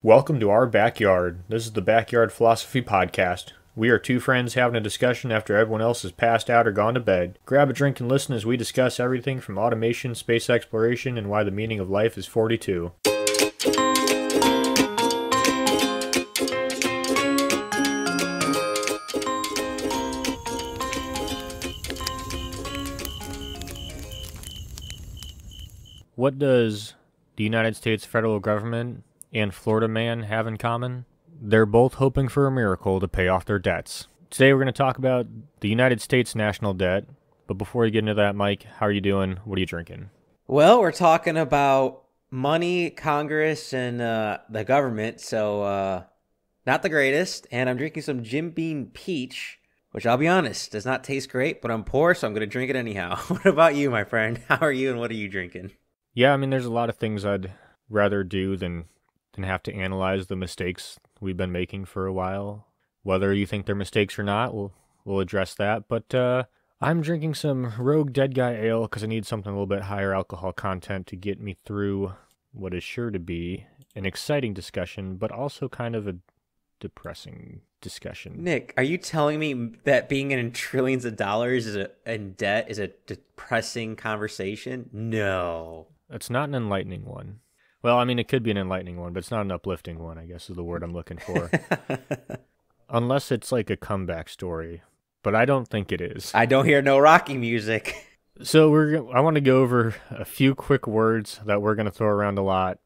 Welcome to our backyard. This is the Backyard Philosophy Podcast. We are two friends having a discussion after everyone else has passed out or gone to bed. Grab a drink and listen as we discuss everything from automation, space exploration, and why the meaning of life is 42. What does the United States federal government and Florida man have in common? They're both hoping for a miracle to pay off their debts. Today we're going to talk about the United States national debt. But before we get into that, Mike, how are you doing? What are you drinking? Well, we're talking about money, Congress, and the government, so not the greatest. And I'm drinking some Jim Beam Peach, which I'll be honest, does not taste great, but I'm poor, so I'm going to drink it anyhow. What about you, my friend? How are you, and what are you drinking? Yeah, I mean, there's a lot of things I'd rather do than have to analyze the mistakes we've been making for a while. Whether you think they're mistakes or not, we'll address that. But I'm drinking some Rogue Dead Guy Ale because I need something a little bit higher alcohol content to get me through what is sure to be an exciting discussion, but also kind of a depressing discussion. Nick, are you telling me that being in trillions of dollars in debt is a depressing conversation? No. It's not an enlightening one. Well, I mean, it could be an enlightening one, but it's not an uplifting one, I guess is the word I'm looking for. Unless it's like a comeback story, but I don't think it is. I don't hear no Rocky music. So I want to go over a few quick words that we're going to throw around a lot,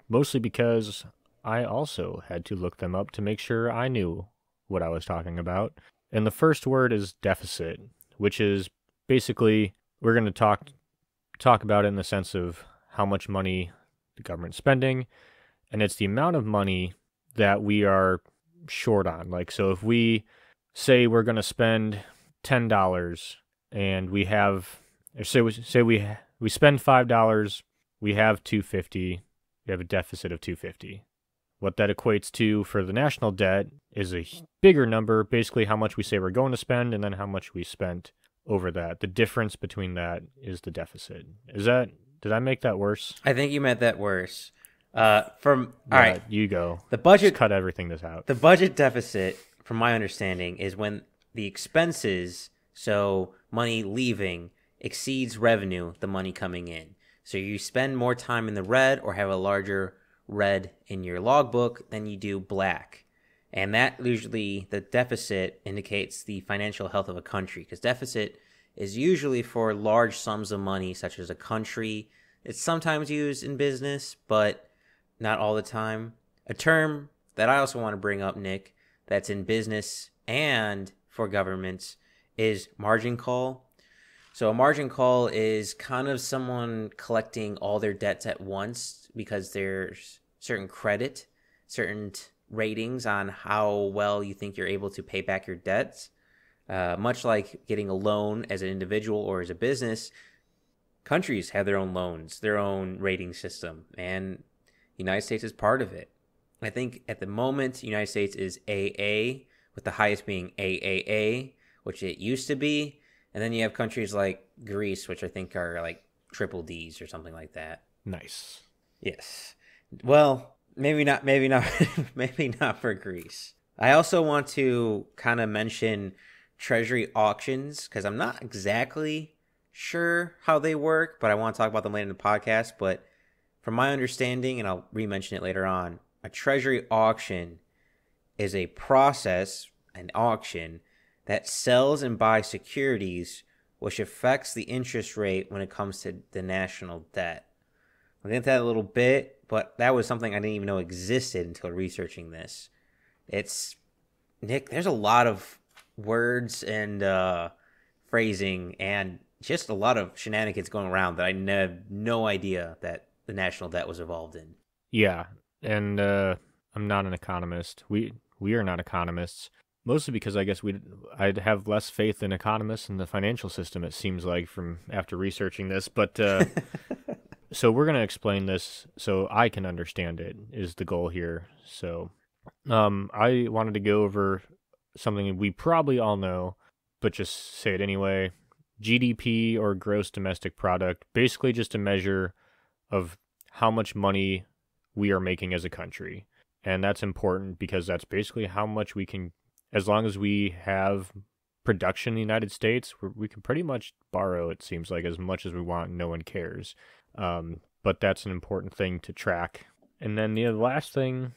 mostly because I also had to look them up to make sure I knew what I was talking about. And the first word is deficit, which is basically we're going to talk about it in the sense of how much money the government's spending, and it's the amount of money that we are short on. Like, so if we say we're going to spend $10 and we have, or say we spend $5, we have $2.50, we have a deficit of $2.50. What that equates to for the national debt is a bigger number, basically how much we say we're going to spend and then how much we spent over that. The difference between that is the deficit. Did I make that worse? I think you meant that worse. All right, you go. The budget, just cut everything this out. The budget deficit, from my understanding, is when the expenses, so money leaving, exceeds revenue, the money coming in. So you spend more time in the red or have a larger red in your logbook than you do black. And that usually, the deficit indicates the financial health of a country, because deficit is usually for large sums of money, such as a country. It's sometimes used in business, but not all the time. A term that I also want to bring up, Nick, that's in business and for governments is margin call. So a margin call is kind of someone collecting all their debts at once because there's certain credit, certain ratings on how well you think you're able to pay back your debts. Much like getting a loan as an individual or as a business, countries have their own loans, their own rating system, and the United States is part of it. I think at the moment, the United States is AA, with the highest being AAA, which it used to be. And then you have countries like Greece, which I think are like triple Ds or something like that. Nice. Yes. Well, maybe not, maybe not for Greece. I also want to kind of mention Treasury auctions, because I'm not exactly sure how they work, but I want to talk about them later in the podcast. But from my understanding, and I'll re-mention it later on, a Treasury auction is a process, an auction, that sells and buys securities, which affects the interest rate when it comes to the national debt. I'll get into that a little bit, but that was something I didn't even know existed until researching this. Nick, there's a lot of words and phrasing and just a lot of shenanigans going around that I had no idea that the national debt was involved in. Yeah, and I'm not an economist. We are not economists, mostly because I guess I'd have less faith in economists and the financial system, it seems like, from after researching this. But so we're going to explain this so I can understand it is the goal here. So I wanted to go over something we probably all know, but just say it anyway. GDP, or gross domestic product, basically just a measure of how much money we are making as a country. And that's important because that's basically how much we can, as long as we have production in the United States, we can pretty much borrow, it seems like, as much as we want. No one cares. But that's an important thing to track. And then the last thing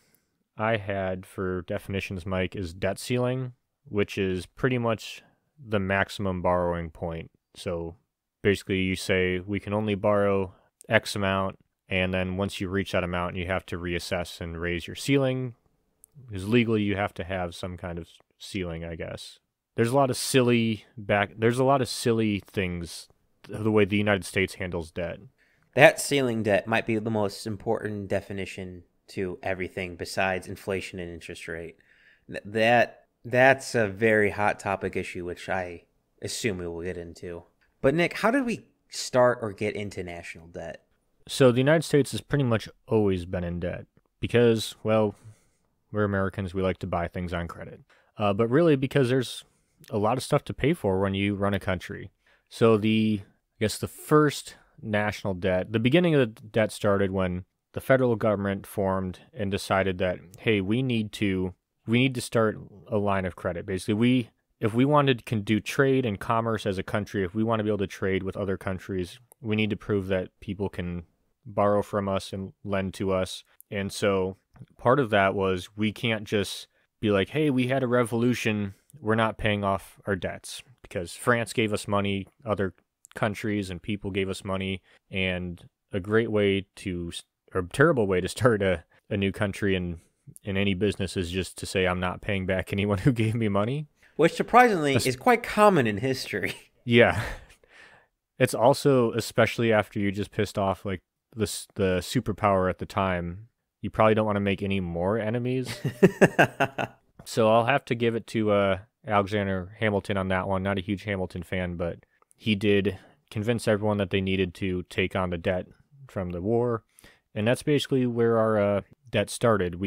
I had for definitions, Mike, is debt ceiling, which is pretty much the maximum borrowing point. So basically you say we can only borrow X amount, and then once you reach that amount, you have to reassess and raise your ceiling, because legally you have to have some kind of ceiling, I guess. There's a lot of silly things the way the United States handles debt. That ceiling debt might be the most important definition to everything besides inflation and interest rate. That's a very hot topic issue, which I assume we will get into. But Nick, how did we start or get into national debt? So the United States has pretty much always been in debt because, well, we're Americans. We like to buy things on credit. But really because there's a lot of stuff to pay for when you run a country. So I guess the first national debt, the beginning of the debt started when the federal government formed and decided that, hey, we need to start a line of credit. Basically, if we can do trade and commerce as a country, if we want to be able to trade with other countries, we need to prove that people can borrow from us and lend to us. And so part of that was we can't just be like, hey, we had a revolution, we're not paying off our debts, because France gave us money, other countries and people gave us money, and a terrible way to start a new country in any business is just to say I'm not paying back anyone who gave me money. Which surprisingly is quite common in history. Yeah. It's also, especially after you just pissed off like the superpower at the time, you probably don't want to make any more enemies. So I'll have to give it to Alexander Hamilton on that one. Not a huge Hamilton fan, but he did convince everyone that they needed to take on the debt from the war. And that's basically where our debt started.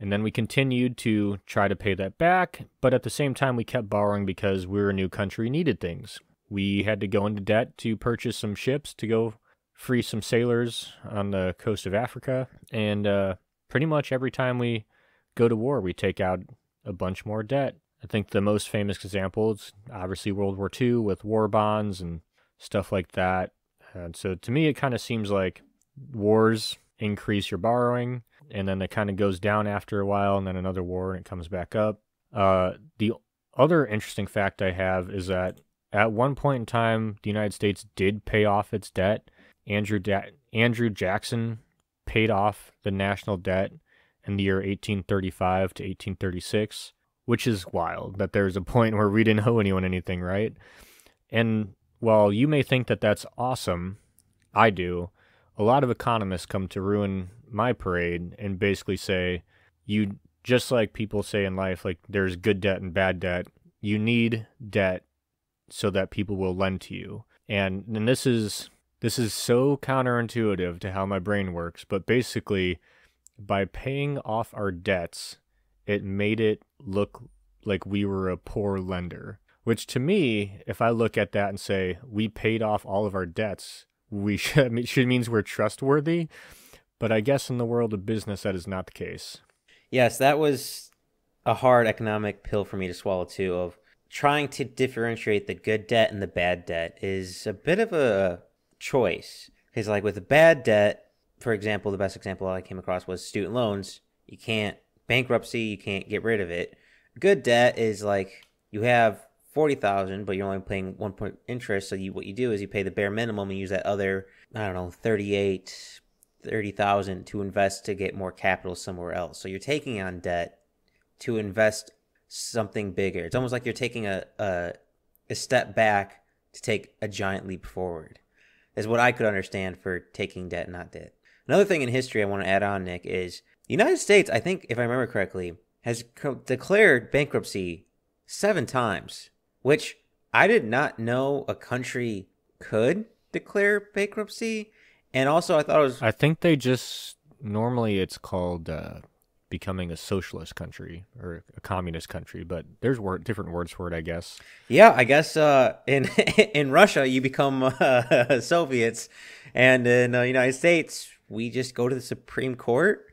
And then we continued to try to pay that back, but at the same time we kept borrowing because we're a new country, needed things. We had to go into debt to purchase some ships to go free some sailors on the coast of Africa. And pretty much every time we go to war, we take out a bunch more debt. I think the most famous example is obviously World War II with war bonds and stuff like that. And so to me, it kind of seems like wars increase your borrowing, and then it kind of goes down after a while, and then another war, and it comes back up. The other interesting fact I have is that at one point in time, the United States did pay off its debt. Andrew Jackson paid off the national debt in the year 1835 to 1836, which is wild that there's a point where we didn't owe anyone anything, right? And while you may think that that's awesome, I do. A lot of economists come to ruin my parade and basically say, just like people say in life, like there's good debt and bad debt, you need debt so that people will lend to you. And this is so counterintuitive to how my brain works, but basically by paying off our debts, it made it look like we were a poor lender, which to me, if I look at that and say we paid off all of our debts, should means we're trustworthy. But I guess in the world of business, that is not the case. Yes, that was a hard economic pill for me to swallow too, of trying to differentiate the good debt and the bad debt is a bit of a choice. Because like with the bad debt, for example, the best example I came across was student loans. You can't bankruptcy, you can't get rid of it. Good debt is like you have $40,000, but you're only paying 1% interest. So what you do is you pay the bare minimum and use that other, I don't know, 30,000 to invest to get more capital somewhere else. So you're taking on debt to invest something bigger. It's almost like you're taking a step back to take a giant leap forward. Is what I could understand for taking debt, not debt. Another thing in history I want to add on, Nick, is the United States, I think, if I remember correctly, has declared bankruptcy 7 times, which I did not know a country could declare bankruptcy. And also, I thought it was... I think they just... Normally it's called becoming a socialist country or a communist country, but there's different words for it, I guess. Yeah, I guess in Russia you become Soviets, and in the United States we just go to the Supreme Court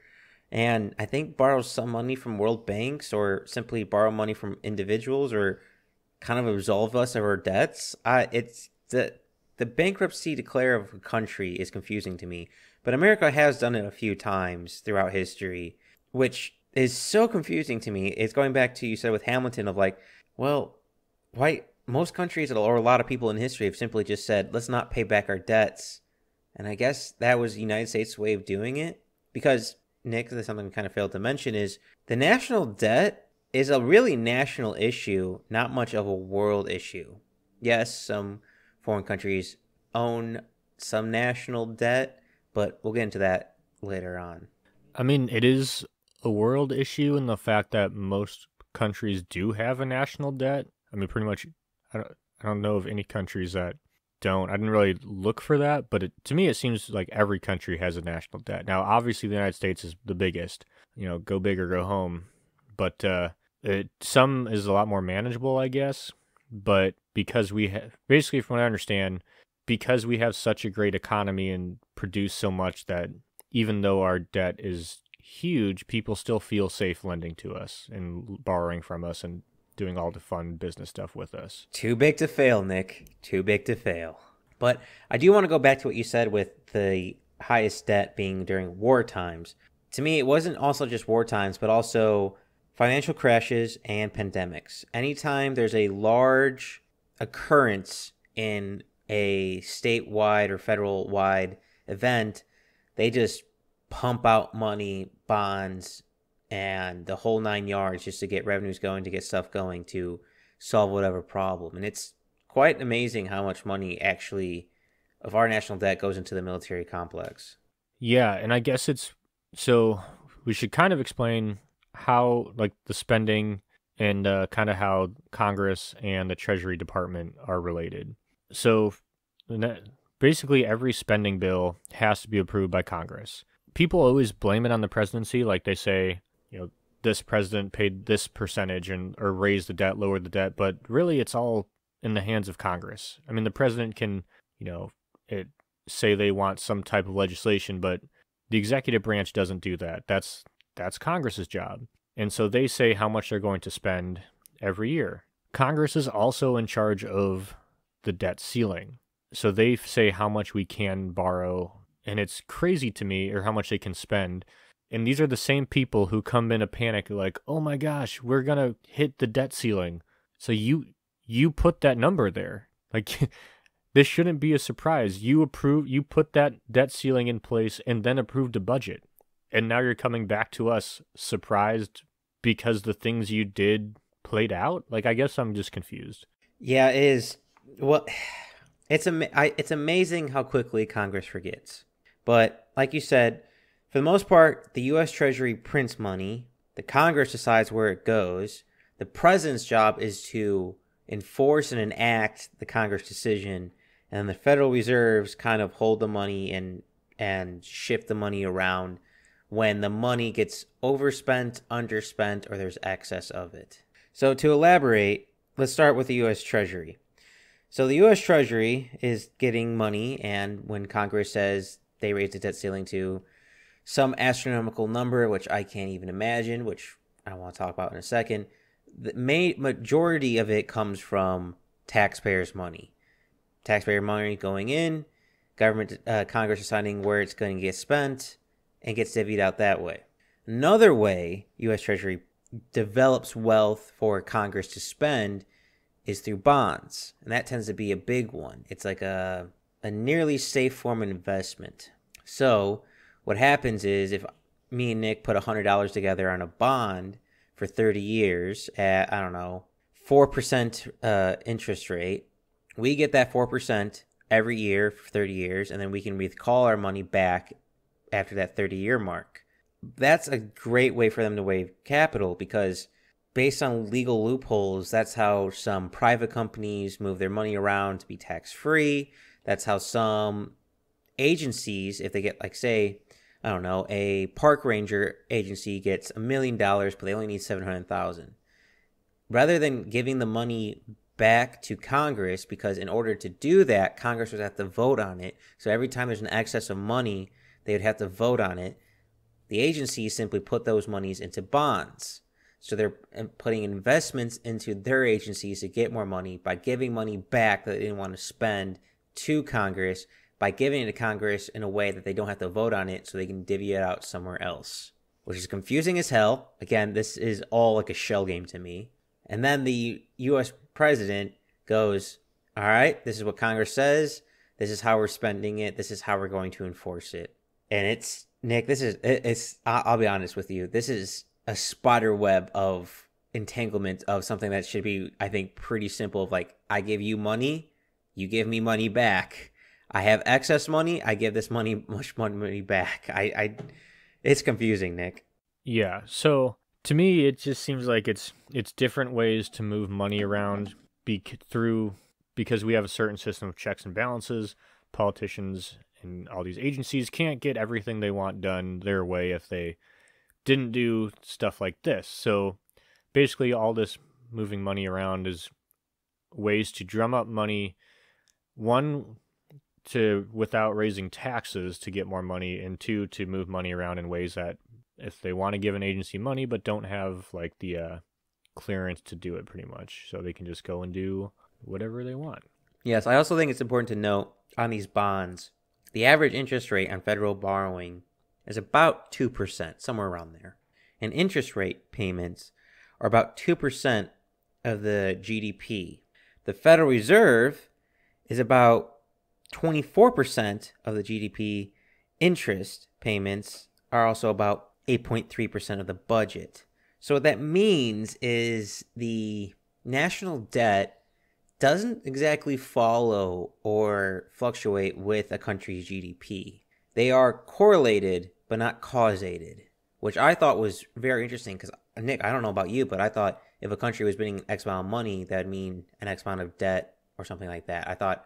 and I think borrow some money from world banks or simply borrow money from individuals or kind of absolve us of our debts. It's the bankruptcy declare of a country is confusing to me, but America has done it a few times throughout history, which is so confusing to me. It's going back to you said with Hamilton of like, well, why most countries or a lot of people in history have simply just said, let's not pay back our debts. And I guess that was the United States' way of doing it. Because, Nick, there's something we kind of failed to mention is the national debt is a really national issue, not much of a world issue. Yes, some foreign countries own some national debt, but we'll get into that later on. I mean, it is a world issue in the fact that most countries do have a national debt. I mean, pretty much, I don't know of any countries that don't. I didn't really look for that, but to me, it seems like every country has a national debt. Now, obviously, the United States is the biggest. You know, go big or go home. But some is a lot more manageable, I guess. But because we have, basically, from what I understand, because we have such a great economy and produce so much that even though our debt is huge, people still feel safe lending to us and borrowing from us and doing all the fun business stuff with us. Too big to fail, Nick. Too big to fail. But I do want to go back to what you said with the highest debt being during war times. To me, it wasn't also just war times, but also financial crashes and pandemics. Anytime there's a large occurrence in a statewide or federal wide event, they just pump out money, bonds, and the whole 9 yards just to get revenues going, to get stuff going, to solve whatever problem. And it's quite amazing how much money actually of our national debt goes into the military complex. Yeah, and I guess so we should kind of explain how, like, the spending and kind of how Congress and the Treasury Department are related. So basically every spending bill has to be approved by Congress. People always blame it on the presidency, like they say, you know, this president paid this percentage or raised the debt, lowered the debt, but really it's all in the hands of Congress. I mean, the president can, say they want some type of legislation, but the executive branch doesn't do that. That's Congress's job. And so they say how much they're going to spend every year. Congress is also in charge of the debt ceiling. So they say how much we can borrow, and it's crazy to me, or how much they can spend. And these are the same people who come in a panic like, oh my gosh, we're going to hit the debt ceiling. So you put that number there. Like, this shouldn't be a surprise. You put that debt ceiling in place and then approved a budget. And now you're coming back to us surprised because the things you did played out? Like, I guess I'm just confused. Yeah, it is. Well, it's amazing how quickly Congress forgets. But like you said, for the most part, the U.S. Treasury prints money. The Congress decides where it goes. The president's job is to enforce and enact the Congress decision. And the Federal Reserves kind of hold the money and shift the money around when the money gets overspent, underspent, or there's excess of it. So to elaborate, let's start with the U.S. Treasury. So the U.S. Treasury is getting money, and when Congress says they raise the debt ceiling to some astronomical number, which I can't even imagine, which I want to talk about in a second, the majority of it comes from taxpayers' money. Taxpayer money going in, government, Congress deciding where it's going to get spent, and gets divvied out that way. Another way U.S. Treasury develops wealth for Congress to spend is through bonds, and that tends to be a big one. It's like a nearly safe form of investment. So what happens is if me and Nick put $100 together on a bond for 30 years at, 4% interest rate, we get that 4% every year for 30 years, and then we can recall our money back after that 30-year mark. That's a great way for them to waive capital because based on legal loopholes, that's how some private companies move their money around to be tax-free. That's how some agencies, if they get, like, say, a park ranger agency gets $1 million, but they only need $700,000. Rather than giving the money back to Congress, because in order to do that, Congress would have to vote on it. So every time there's an excess of money, they would have to vote on it. The agencies simply put those monies into bonds. So they're putting investments into their agencies to get more money by giving money back that they didn't want to spend to Congress, by giving it to Congress in a way that they don't have to vote on it so they can divvy it out somewhere else, which is confusing as hell. Again, this is all like a shell game to me. And then the U.S. president goes, all right, this is what Congress says. This is how we're spending it. This is how we're going to enforce it. And it's, Nick, I'll be honest with you. This is a spider web of entanglement of something that should be, I think, pretty simple. Of like, I give you money, you give me money back. I have excess money, I give this much money back. It's confusing, Nick. Yeah. So to me, it just seems like it's different ways to move money around because we have a certain system of checks and balances. Politicians and all these agencies can't get everything they want done their way if they didn't do stuff like this. So basically all this moving money around is ways to drum up money, one, to without raising taxes to get more money, and two, to move money around in ways that if they want to give an agency money but don't have like the clearance to do it, pretty much, so they can just go and do whatever they want. Yes, I also think it's important to note on these bonds, the average interest rate on federal borrowing is about 2%, somewhere around there. And interest rate payments are about 2% of the GDP. The Federal Reserve is about 24% of the GDP. Interest payments are also about 8.3% of the budget. So what that means is the national debt doesn't exactly follow or fluctuate with a country's GDP. They are correlated, but not causated, which I thought was very interesting because, Nick, I don't know about you, but I thought if a country was spending X amount of money, that would mean an X amount of debt or something like that. I thought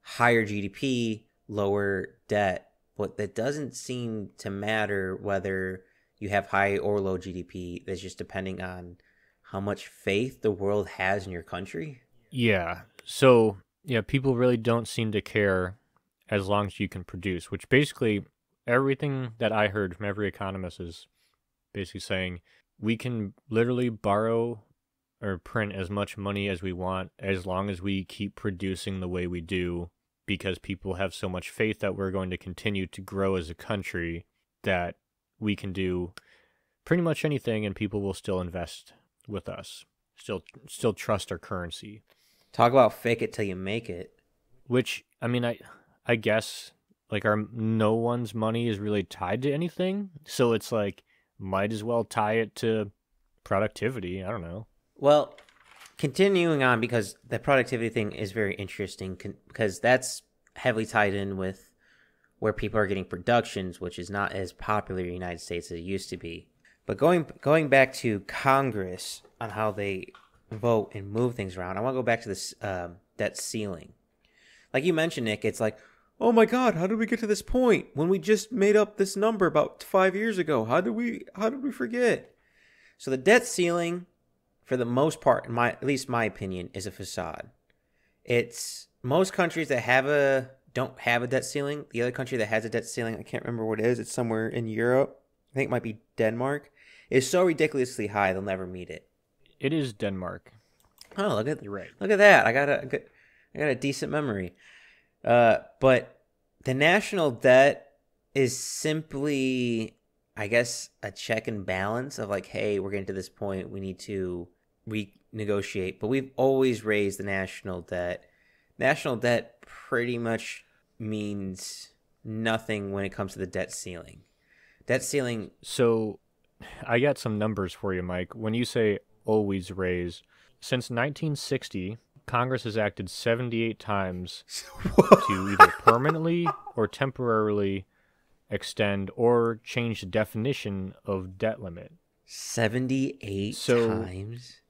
higher GDP, lower debt, but that doesn't seem to matter whether you have high or low GDP. That's just depending on how much faith the world has in your country. Yeah. So, yeah, people really don't seem to care as long as you can produce, which basically everything that I heard from every economist is basically saying we can literally borrow or print as much money as we want as long as we keep producing the way we do, because people have so much faith that we're going to continue to grow as a country that we can do pretty much anything and people will still invest with us, still trust our currency. Talk about fake it till you make it. Which, I mean, I guess, like, no one's money is really tied to anything, so it's like, might as well tie it to productivity. I don't know. Well, continuing on, because the productivity thing is very interesting, because that's heavily tied in with where people are getting productions, which is not as popular in the United States as it used to be. But going back to Congress on how they vote and move things around, I want to go back to this debt ceiling. Like you mentioned, Nick, it's like, oh my God, how did we get to this point when we just made up this number about 5 years ago? How did we forget? So the debt ceiling, for the most part, at least my opinion, is a facade. It's most countries that don't have a debt ceiling. The other country that has a debt ceiling, I can't remember what it is. It's somewhere in Europe. I think it might be Denmark. Is so ridiculously high they'll never meet it. It is Denmark. Oh, You're right. Look at that! I got a decent memory. But the national debt is simply, I guess, a check and balance of like, hey, we're getting to this point, we need to renegotiate. But we've always raised the national debt. National debt pretty much means nothing when it comes to the debt ceiling. Debt ceiling. So I got some numbers for you, Mike. When you say always raise, since 1960, Congress has acted 78 times to either permanently or temporarily extend or change the definition of debt limit. 78 times?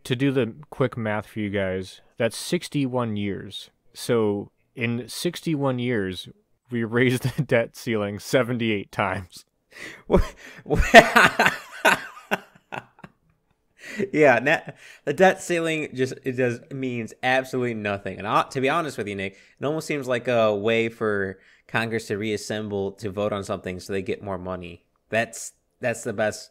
To do the quick math for you guys, that's 61 years. So in 61 years, we raised the debt ceiling 78 times. Yeah, the debt ceiling means absolutely nothing. And to be honest with you, Nick, it almost seems like a way for Congress to reassemble to vote on something so they get more money. That's the best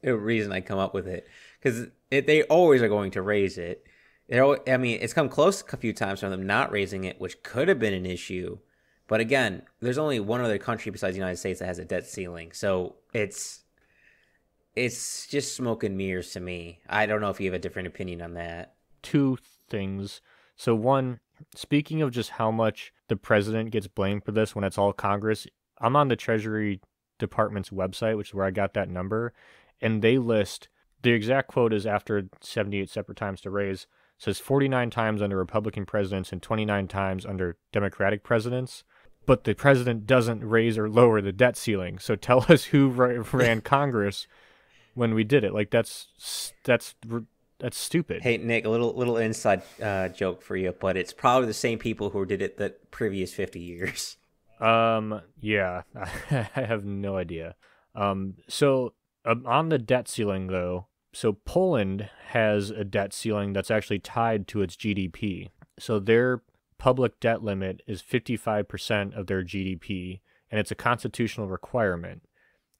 reason I come up with it, because they always are going to raise it. I mean, it's come close a few times from them not raising it, which could have been an issue. But again, there's only one other country besides the United States that has a debt ceiling, so it's just smoke and mirrors to me. I don't know if you have a different opinion on that. Two things. So one, speaking of just how much the president gets blamed for this when it's all Congress, I'm on the Treasury Department's website, which is where I got that number, and they list the exact quote is after 78 separate times to raise, says 49 times under Republican presidents and 29 times under Democratic presidents. But the president doesn't raise or lower the debt ceiling. So tell us who ran Congress when we did it. Like that's stupid. Hey Nick, a little inside joke for you, but it's probably the same people who did it the previous 50 years. Yeah, I have no idea. So on the debt ceiling though, so Poland has a debt ceiling that's actually tied to its GDP. So their public debt limit is 55% of their GDP, and it's a constitutional requirement.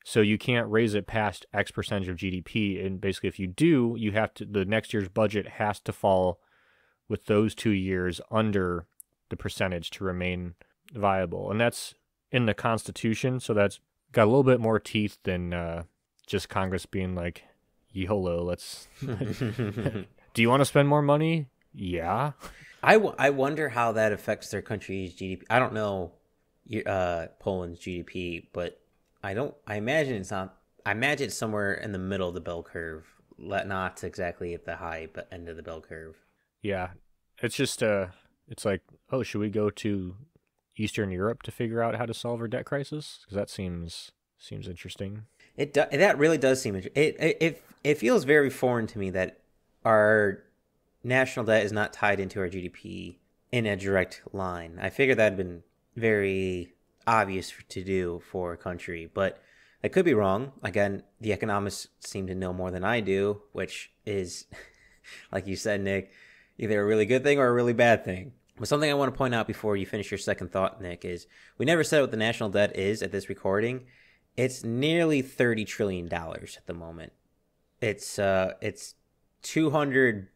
So you can't raise it past X percentage of GDP, and basically if you do, you have to, the next year's budget has to fall with those 2 years under the percentage to remain viable. And that's in the Constitution, so that's got a little bit more teeth than just Congress being like, YOLO, let's... Do you want to spend more money? Yeah. I wonder how that affects their country's GDP. I don't know Poland's GDP, but I imagine it's not. I imagine it's somewhere in the middle of the bell curve, not exactly at the high end of the bell curve. Yeah, it's just it's like, oh, should we go to Eastern Europe to figure out how to solve our debt crisis? Because that seems interesting. That really does seem it feels very foreign to me that our national debt is not tied into our GDP in a direct line. I figured that had been very obvious to do for a country, but I could be wrong. Again, the economists seem to know more than I do, which is, like you said, Nick, either a really good thing or a really bad thing. But something I want to point out before you finish your second thought, Nick, is we never said what the national debt is at this recording. It's nearly $30 trillion at the moment. It's 200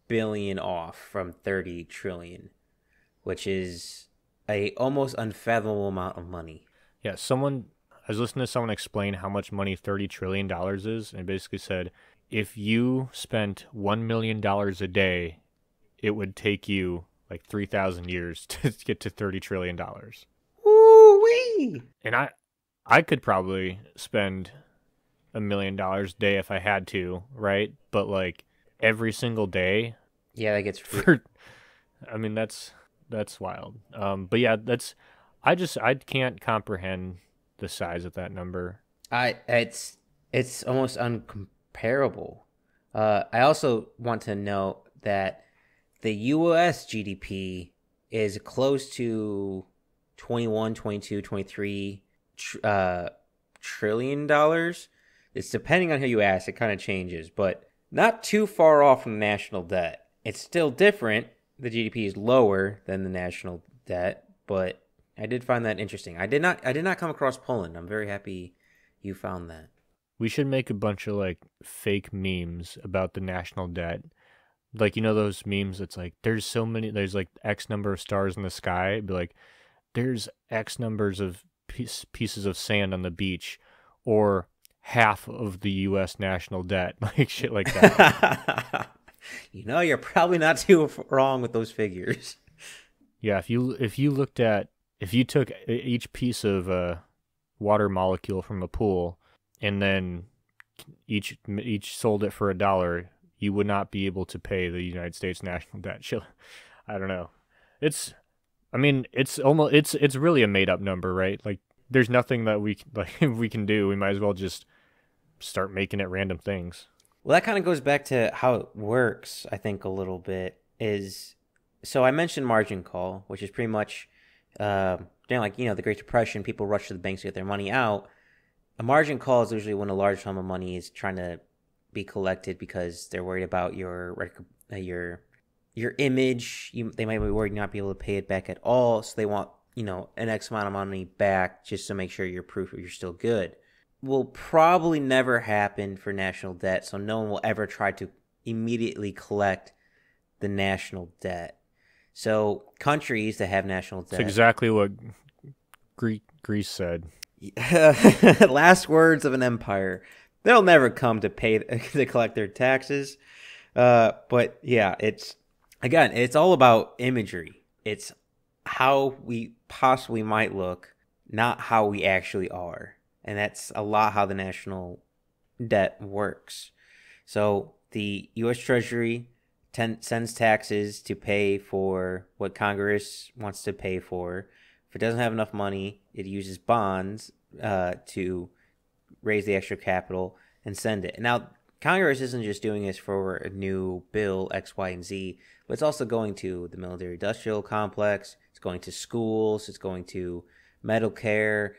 billion off from 30 trillion, which is a almost unfathomable amount of money. Yeah, I was listening to someone explain how much money $30 trillion is, and it basically said if you spent $1 million a day, it would take you like 3,000 years to get to $30 trillion. Ooh-wee! And I could probably spend $1 million a day if I had to, right? But like every single day. Yeah, that gets. I mean, that's wild. But yeah, I can't comprehend the size of that number. It's almost uncomparable. I also want to note that the U.S. GDP is close to 21, 22, 23 trillion dollars. It's depending on who you ask, it kind of changes, but not too far off from the national debt. It's still different. The GDP is lower than the national debt, but I did find that interesting. I did not come across Poland. I'm very happy you found that. We should make a bunch of like fake memes about the national debt. Like, you know those memes, it's like there's like X number of stars in the sky. It'd be like there's X numbers of pieces of sand on the beach, or half of the U.S. national debt, like shit like that. You know, you're probably not too wrong with those figures. Yeah, if you took each piece of a water molecule from a pool and then each sold it for $1, you would not be able to pay the United States national debt. I don't know. It's really a made up number, right? Like there's nothing that we can do. We might as well just start making it random things. Well, that kind of goes back to how it works, I think, a little bit. So I mentioned margin call, which is pretty much during the Great Depression, people rush to the banks to get their money out. A margin call is usually when a large sum of money is trying to be collected because they're worried about your image. They might be worried not be able to pay it back at all, so they want an X amount of money back just to make sure you're proof you're still good. will probably never happen for national debt, so no one will ever try to immediately collect the national debt. So countries that have national It's debt, exactly what Greece said. last words of an empire, they'll never come to pay to collect their taxes. But yeah, it's all about imagery. It's how we possibly might look, not how we actually are. And that's a lot how the national debt works. So the U.S. Treasury sends taxes to pay for what Congress wants to pay for. If it doesn't have enough money, it uses bonds to raise the extra capital and send it. Now, Congress isn't just doing this for a new bill X, Y, and Z, but it's also going to the military-industrial complex. It's going to schools. It's going to medical care.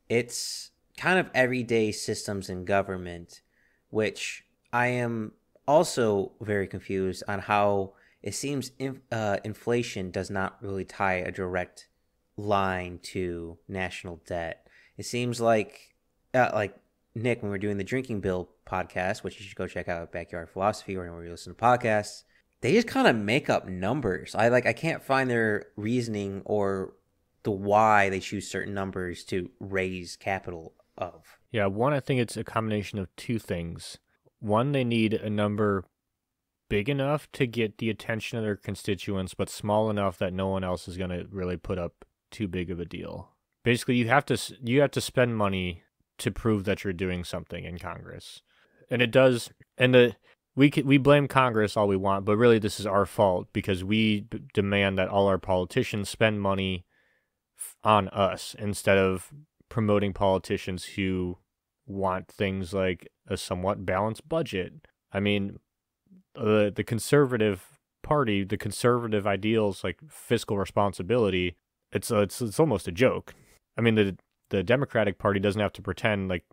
It's kind of everyday systems in government, which I am also very confused on how it seems inflation does not really tie a direct line to national debt. It seems like Nick, when we're doing the drinking bill podcast, which you should go check out at Backyard Philosophy or anywhere you listen to podcasts, they just kind of make up numbers. I can't find their reasoning or the why they choose certain numbers to raise capital of. Yeah, one, I think it's a combination of two things. One, they need a number big enough to get the attention of their constituents, but small enough that no one else is going to really put up too big of a deal. Basically, you have to spend money to prove that you're doing something in Congress, and it does. And we blame Congress all we want, but really this is our fault because we demand that all our politicians spend money on us instead of promoting politicians who want things like a somewhat balanced budget. I mean, the conservative party, the conservative ideals like fiscal responsibility, it's almost a joke. I mean, the Democratic Party doesn't have to pretend like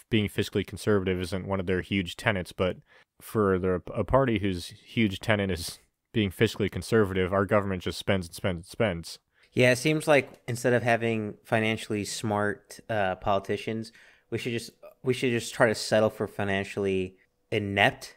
being fiscally conservative isn't one of their huge tenets, but for a party whose huge tenet is being fiscally conservative, our government just spends and spends and spends. Yeah, it seems like instead of having financially smart politicians, we should just try to settle for financially inept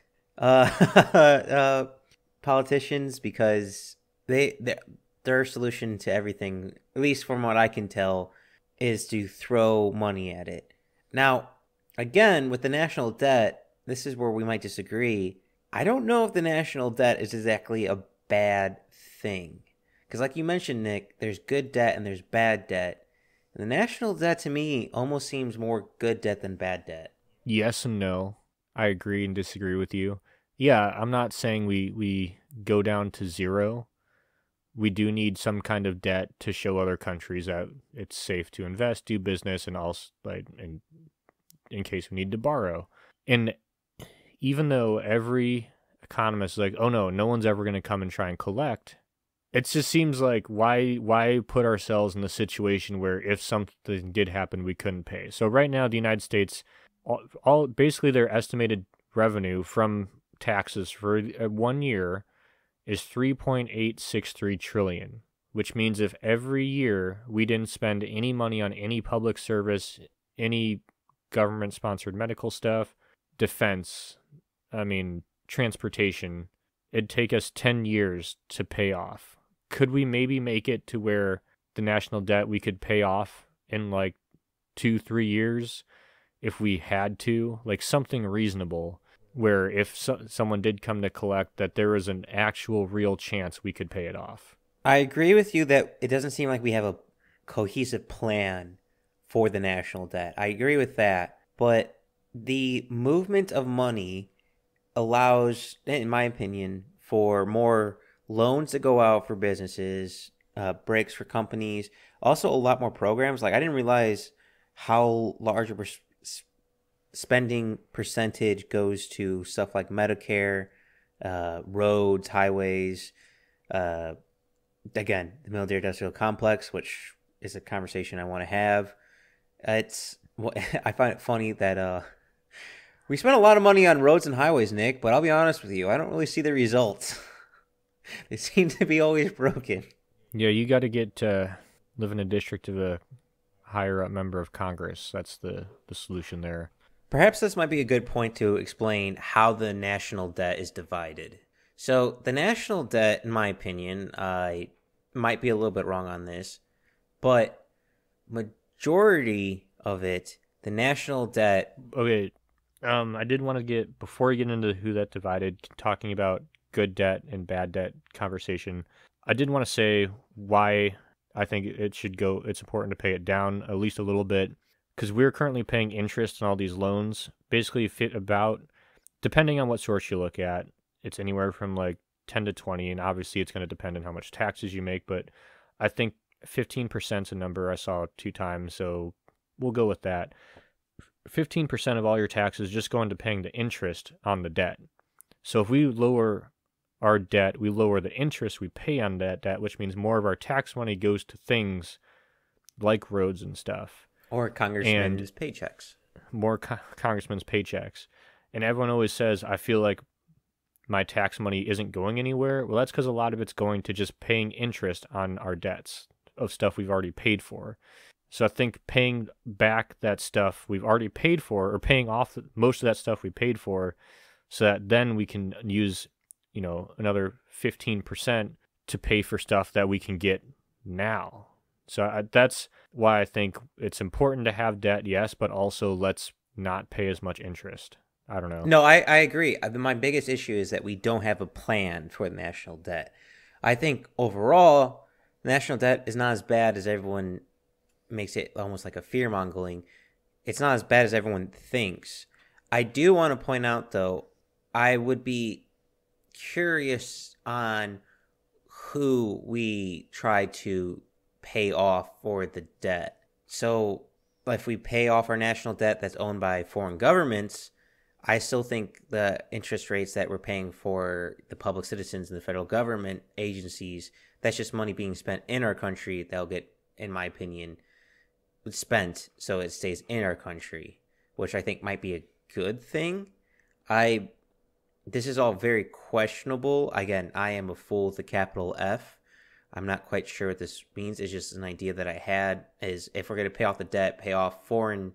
politicians because their solution to everything, at least from what I can tell, is to throw money at it. Now, again, with the national debt, this is where we might disagree. I don't know if the national debt is exactly a bad thing. Because like you mentioned, Nick, there's good debt and there's bad debt. And the national debt to me almost seems more good debt than bad debt. Yes and no. I agree and disagree with you. Yeah, I'm not saying we go down to zero. We do need some kind of debt to show other countries that it's safe to invest, do business, and also like in case we need to borrow. And even though every economist is like, oh no one's ever going to come and try and collect, it just seems like why put ourselves in the situation where if something did happen, we couldn't pay. So right now, the United States, all basically their estimated revenue from taxes for 1 year is $3.863 trillion, which means if every year we didn't spend any money on any public service, any government-sponsored medical stuff, defense, transportation, it'd take us 10 years to pay off. Could we maybe make it to where the national debt we could pay off in like 2-3 years if we had to, like something reasonable, where if someone did come to collect, that there is an actual real chance we could pay it off? I agree with you that it doesn't seem like we have a cohesive plan for the national debt. I agree with that. But the movement of money allows, in my opinion, for more loans to go out for businesses, breaks for companies, also a lot more programs. Like I didn't realize how large a spending percentage goes to stuff like Medicare, roads, highways, again, the military industrial complex, which is a conversation I want to have. I find it funny that we spend a lot of money on roads and highways, Nick, but I'll be honest with you, I don't really see the results. They seem to be always broken. Yeah, you got to live in a district of a higher up member of Congress. That's the solution there. Perhaps this might be a good point to explain how the national debt is divided. So, the national debt, in my opinion, I might be a little bit wrong on this, but majority of it, the national debt. Okay, I did want to get, before we get into who that divided, talking about good debt and bad debt conversation, I did want to say why I think it should go, it's important to pay it down at least a little bit, because we're currently paying interest on all these loans, basically fit about, depending on what source you look at, it's anywhere from like 10 to 20, and obviously it's going to depend on how much taxes you make, but I think 15% is a number I saw 2 times, so we'll go with that. 15% of all your taxes just go into paying the interest on the debt. So if we lower our debt, we lower the interest we pay on that debt, which means more of our tax money goes to things like roads and stuff. Or congressmen's paychecks. More congressmen's paychecks. And everyone always says, I feel like my tax money isn't going anywhere. Well, that's because a lot of it's going to just paying interest on our debts of stuff we've already paid for. So I think paying back that stuff we've already paid for, or paying off most of that stuff we paid for, so that then we can use, another 15% to pay for stuff that we can get now. So that's why I think it's important to have debt, yes, but also let's not pay as much interest. I don't know. No, I agree. My biggest issue is that we don't have a plan for the national debt. I think overall, national debt is not as bad as everyone makes it almost like a fear-mongering. It's not as bad as everyone thinks. I do want to point out, though, I would be curious on who we try to pay off for the debt. So if we pay off our national debt that's owned by foreign governments, I still think the interest rates that we're paying for the public citizens and the federal government agencies, that's just money being spent in our country that'll get, in my opinion, spent so it stays in our country, which I think might be a good thing. This is all very questionable. Again, I am a fool with a capital F. I'm not quite sure what this means. It's just an idea that I had, is if we're going to pay off the debt, pay off foreign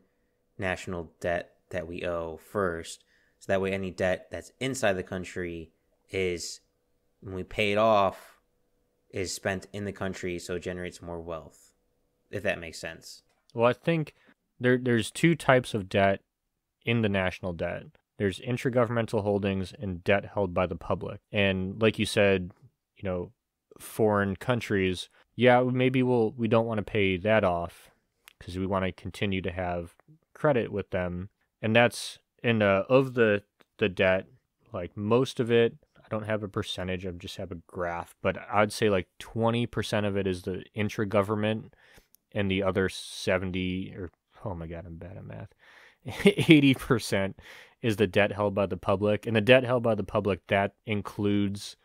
national debt that we owe first. So that way any debt that's inside the country is, when we pay it off, is spent in the country, so it generates more wealth, if that makes sense. Well, I think there's 2 types of debt in the national debt. There's intragovernmental holdings and debt held by the public. And like you said, foreign countries, yeah, maybe we don't want to pay that off because we want to continue to have credit with them. And that's of the debt, like most of it, I don't have a percentage, I just have a graph, but I'd say like 20% of it is the intra-government, and the other 70, or oh my God, I'm bad at math, 80% is the debt held by the public. And the debt held by the public, that includes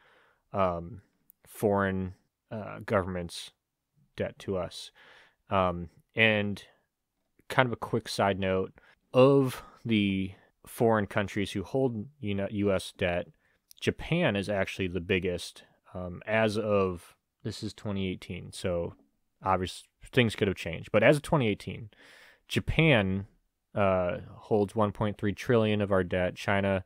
foreign governments' debt to us. And kind of a quick side note, of the foreign countries who hold U.S. debt, Japan is actually the biggest as of, this is 2018, so obviously things could have changed. But as of 2018, Japan holds 1.3 trillion of our debt. China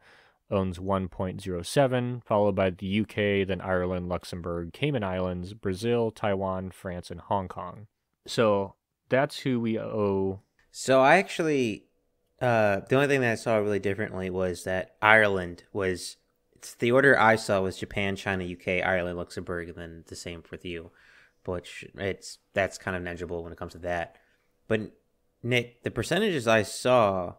owns 1.07, followed by the UK, then Ireland, Luxembourg, Cayman Islands, Brazil, Taiwan, France, and Hong Kong. So that's who we owe. So I actually, the only thing that I saw really differently was that Ireland was, it's the order I saw was Japan, China, UK, Ireland, Luxembourg, and then the same with you. Which that's kind of negligible when it comes to that. But Nick, the percentages I saw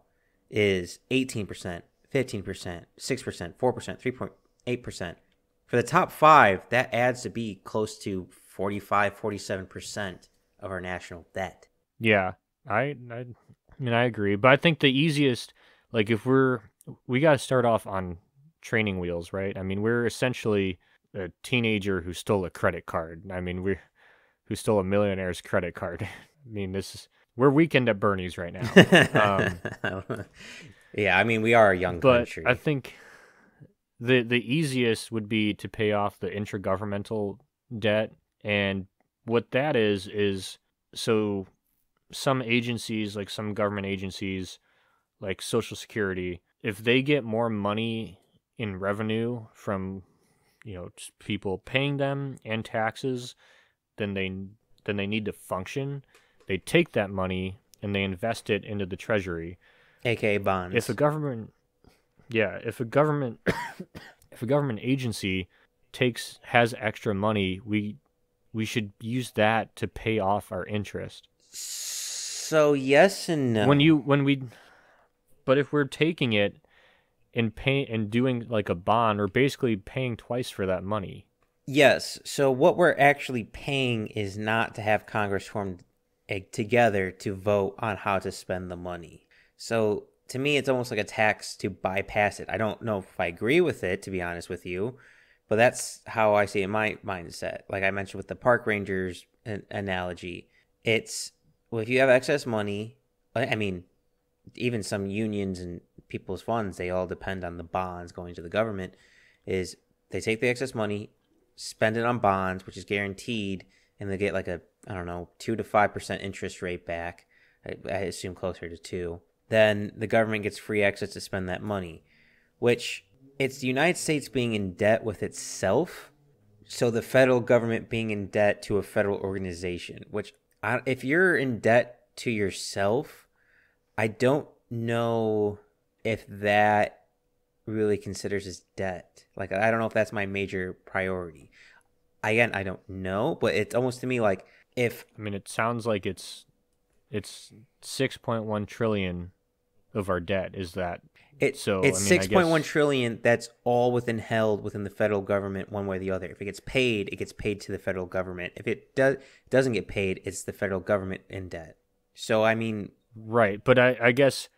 is 18%, 15%, 6%, 4%, 3.8%. For the top 5, that adds to be close to 45, 47% of our national debt. Yeah, I mean, I agree. But I think the easiest, like if we got to start off on training wheels, right? I mean, we're essentially a teenager who stole a credit card. I mean, who stole a millionaire's credit card. I mean, we're weekend at Bernie's right now. Yeah, I mean, we are a young country. But I think the easiest would be to pay off the intragovernmental debt. And what that is so some agencies, like some government agencies, like Social Security, if they get more money in revenue from, just people paying them and taxes than they need to function, they take that money and they invest it into the treasury. aka If a bonds. government, yeah, if a government if a government agency has extra money, we should use that to pay off our interest. So yes and When no. you when we But if we're taking it and pay and doing like a bond, we're basically paying twice for that money. Yes. So what we're actually paying is not to have Congress formed together to vote on how to spend the money. So to me, it's almost like a tax to bypass it. I don't know if I agree with it, to be honest with you, but that's how I see it in my mindset. Like I mentioned with the park rangers analogy, it's well, if you have excess money, I mean, even some unions and people's funds, they all depend on the bonds going to the government. Is they take the excess money, spend it on bonds, which is guaranteed, and they get like a I don't know 2 to 5% interest rate back. I assume closer to 2. Then the government gets free access to spend that money, which it's the United States being in debt with itself. So the federal government being in debt to a federal organization, which if you're in debt to yourself, I don't know if that really considers as debt. Like, I don't know if that's my major priority. Again, I don't know, but it's almost to me like if I mean, it sounds like it's 6.1 trillion of our debt is that. So, it's I mean, I 6.1 guess trillion that's all held within the federal government one way or the other. If it gets paid to the federal government. If it doesn't get paid, it's the federal government in debt. So, I mean, right, but I guess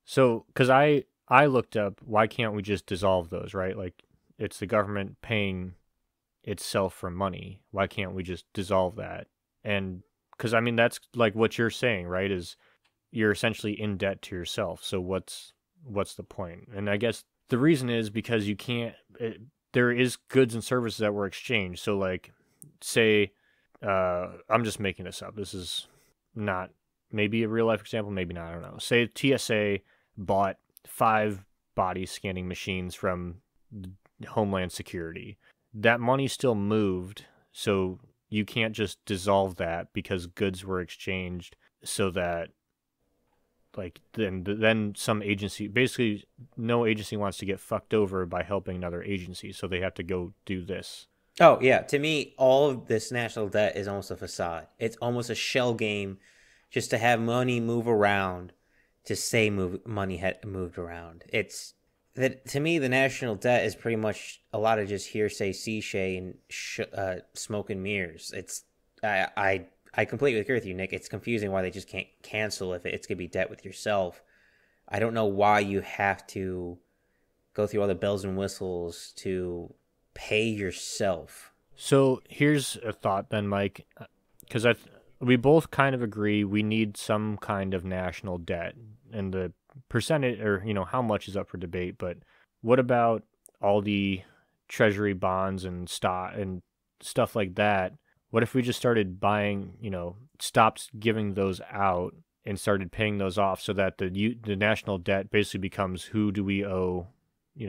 so cuz I looked up why can't we just dissolve those, right? Like it's the government paying itself for money. Why can't we just dissolve that? And cuz I mean that's like what you're saying, right? Is you're essentially in debt to yourself. So what's the point? And I guess the reason is because you can't. There is goods and services that were exchanged. So like, say, I'm just making this up. This is not maybe a real life example, maybe not. I don't know. Say TSA bought 5 body scanning machines from Homeland Security. That money still moved, so you can't just dissolve that because goods were exchanged so that like then some agency basically no agency wants to get fucked over by helping another agency, so they have to go do this. oh yeah, to me, all of this national debt is almost a facade. It's almost a shell game, just to have money move around, to say money had moved around. It's that to me, the national debt is pretty much a lot of just hearsay, cliche, and smoke and mirrors. I completely agree with you, Nick. It's confusing why they just can't cancel if it's gonna be debt with yourself. I don't know why you have to go through all the bells and whistles to pay yourself. So here's a thought then, Mike, because we both kind of agree we need some kind of national debt, and the percentage or how much is up for debate. But what about all the treasury bonds and stock and stuff like that? What if we just started buying, stopped giving those out and started paying those off so that the national debt basically becomes who do we owe,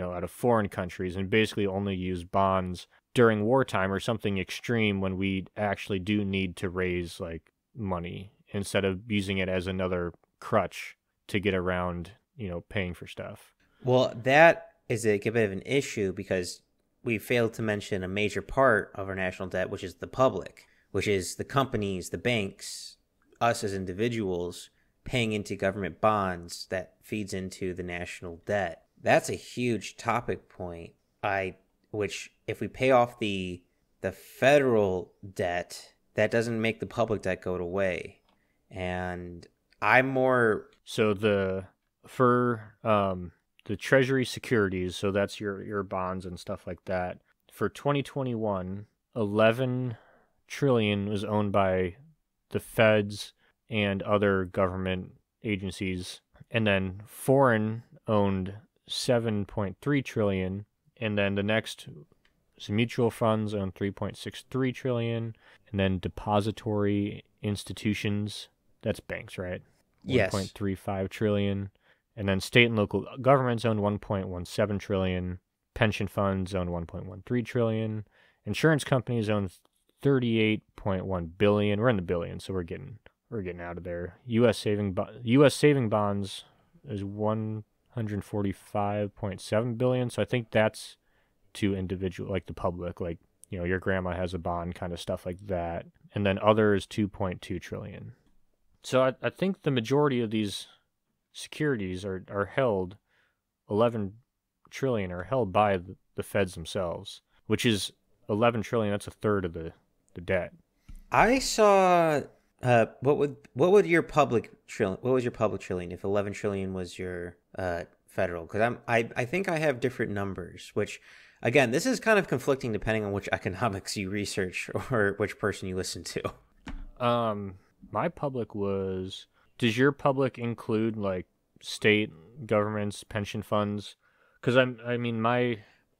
out of foreign countries, and basically only use bonds during wartime or something extreme when we actually do need to raise like money instead of using it as another crutch to get around, paying for stuff. Well, that is a bit of an issue because we failed to mention a major part of our national debt, which is the public, which is the companies, the banks, us as individuals paying into government bonds that feeds into the national debt. That's a huge topic point. Which if we pay off the federal debt, that doesn't make the public debt go away. And I'm more So the treasury securities, so that's your bonds and stuff like that. For 2021, 11 trillion was owned by the feds and other government agencies, and then foreign owned 7.3 trillion, and then the next mutual funds own 3.63 trillion, and then depository institutions that's banks, right? Yes. 1.35 trillion. And then state and local governments own 1.17 trillion. Pension funds own 1.13 trillion. Insurance companies own 38.1 billion. We're in the billions, so we're getting out of there. U.S. saving bonds is 145.7 billion. So I think that's to individual, like the public, like your grandma has a bond, kind of stuff like that. And then other is 2.2 trillion. So I think the majority of these securities are held 11 trillion are held by the feds themselves, which is 11 trillion. That's a third of the debt. I saw what would your public trillion, what was your public trillion if 11 trillion was your federal? Because I think I have different numbers, which again, this is kind of conflicting depending on which economics you research or which person you listen to. My public was. Does your public include like state governments, pension funds? Because I mean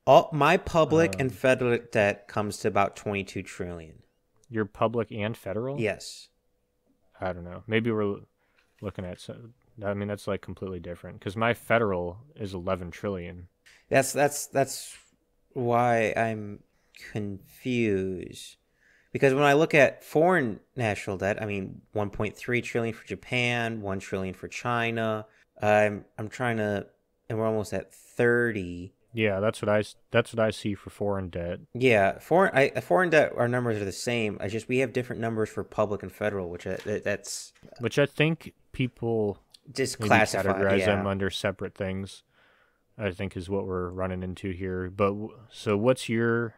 All my public and um, federal debt comes to about 22 trillion. your public and federal. Yes. I don't know. Maybe we're looking at. I mean, that's like completely different. Because my federal is 11 trillion. That's why I'm confused. Because when I look at foreign national debt, I mean 1.3 trillion for Japan, 1 trillion for China. I'm trying to, and we're almost at 30. Yeah, that's what I see for foreign debt. Yeah, foreign debt, our numbers are the same. I just we have different numbers for public and federal, which that's Which I think people just maybe classified. categorize them Yeah, under separate things. I think is what we're running into here. But so what's your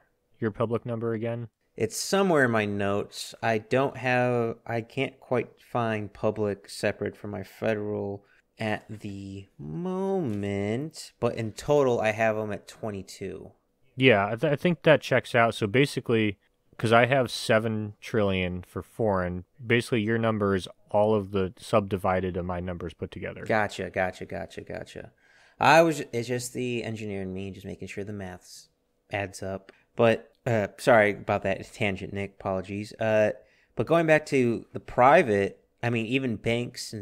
public number again? it's somewhere in my notes. I can't quite find public separate from my federal at the moment, but in total, I have them at 22. Yeah, I think that checks out. So basically, because I have 7 trillion for foreign, basically your number is all of the subdivided of my numbers put together. Gotcha. It's just the engineer in me, just making sure the maths adds up. But sorry about that tangent, Nick. Apologies. But going back to the private, I mean, even banks,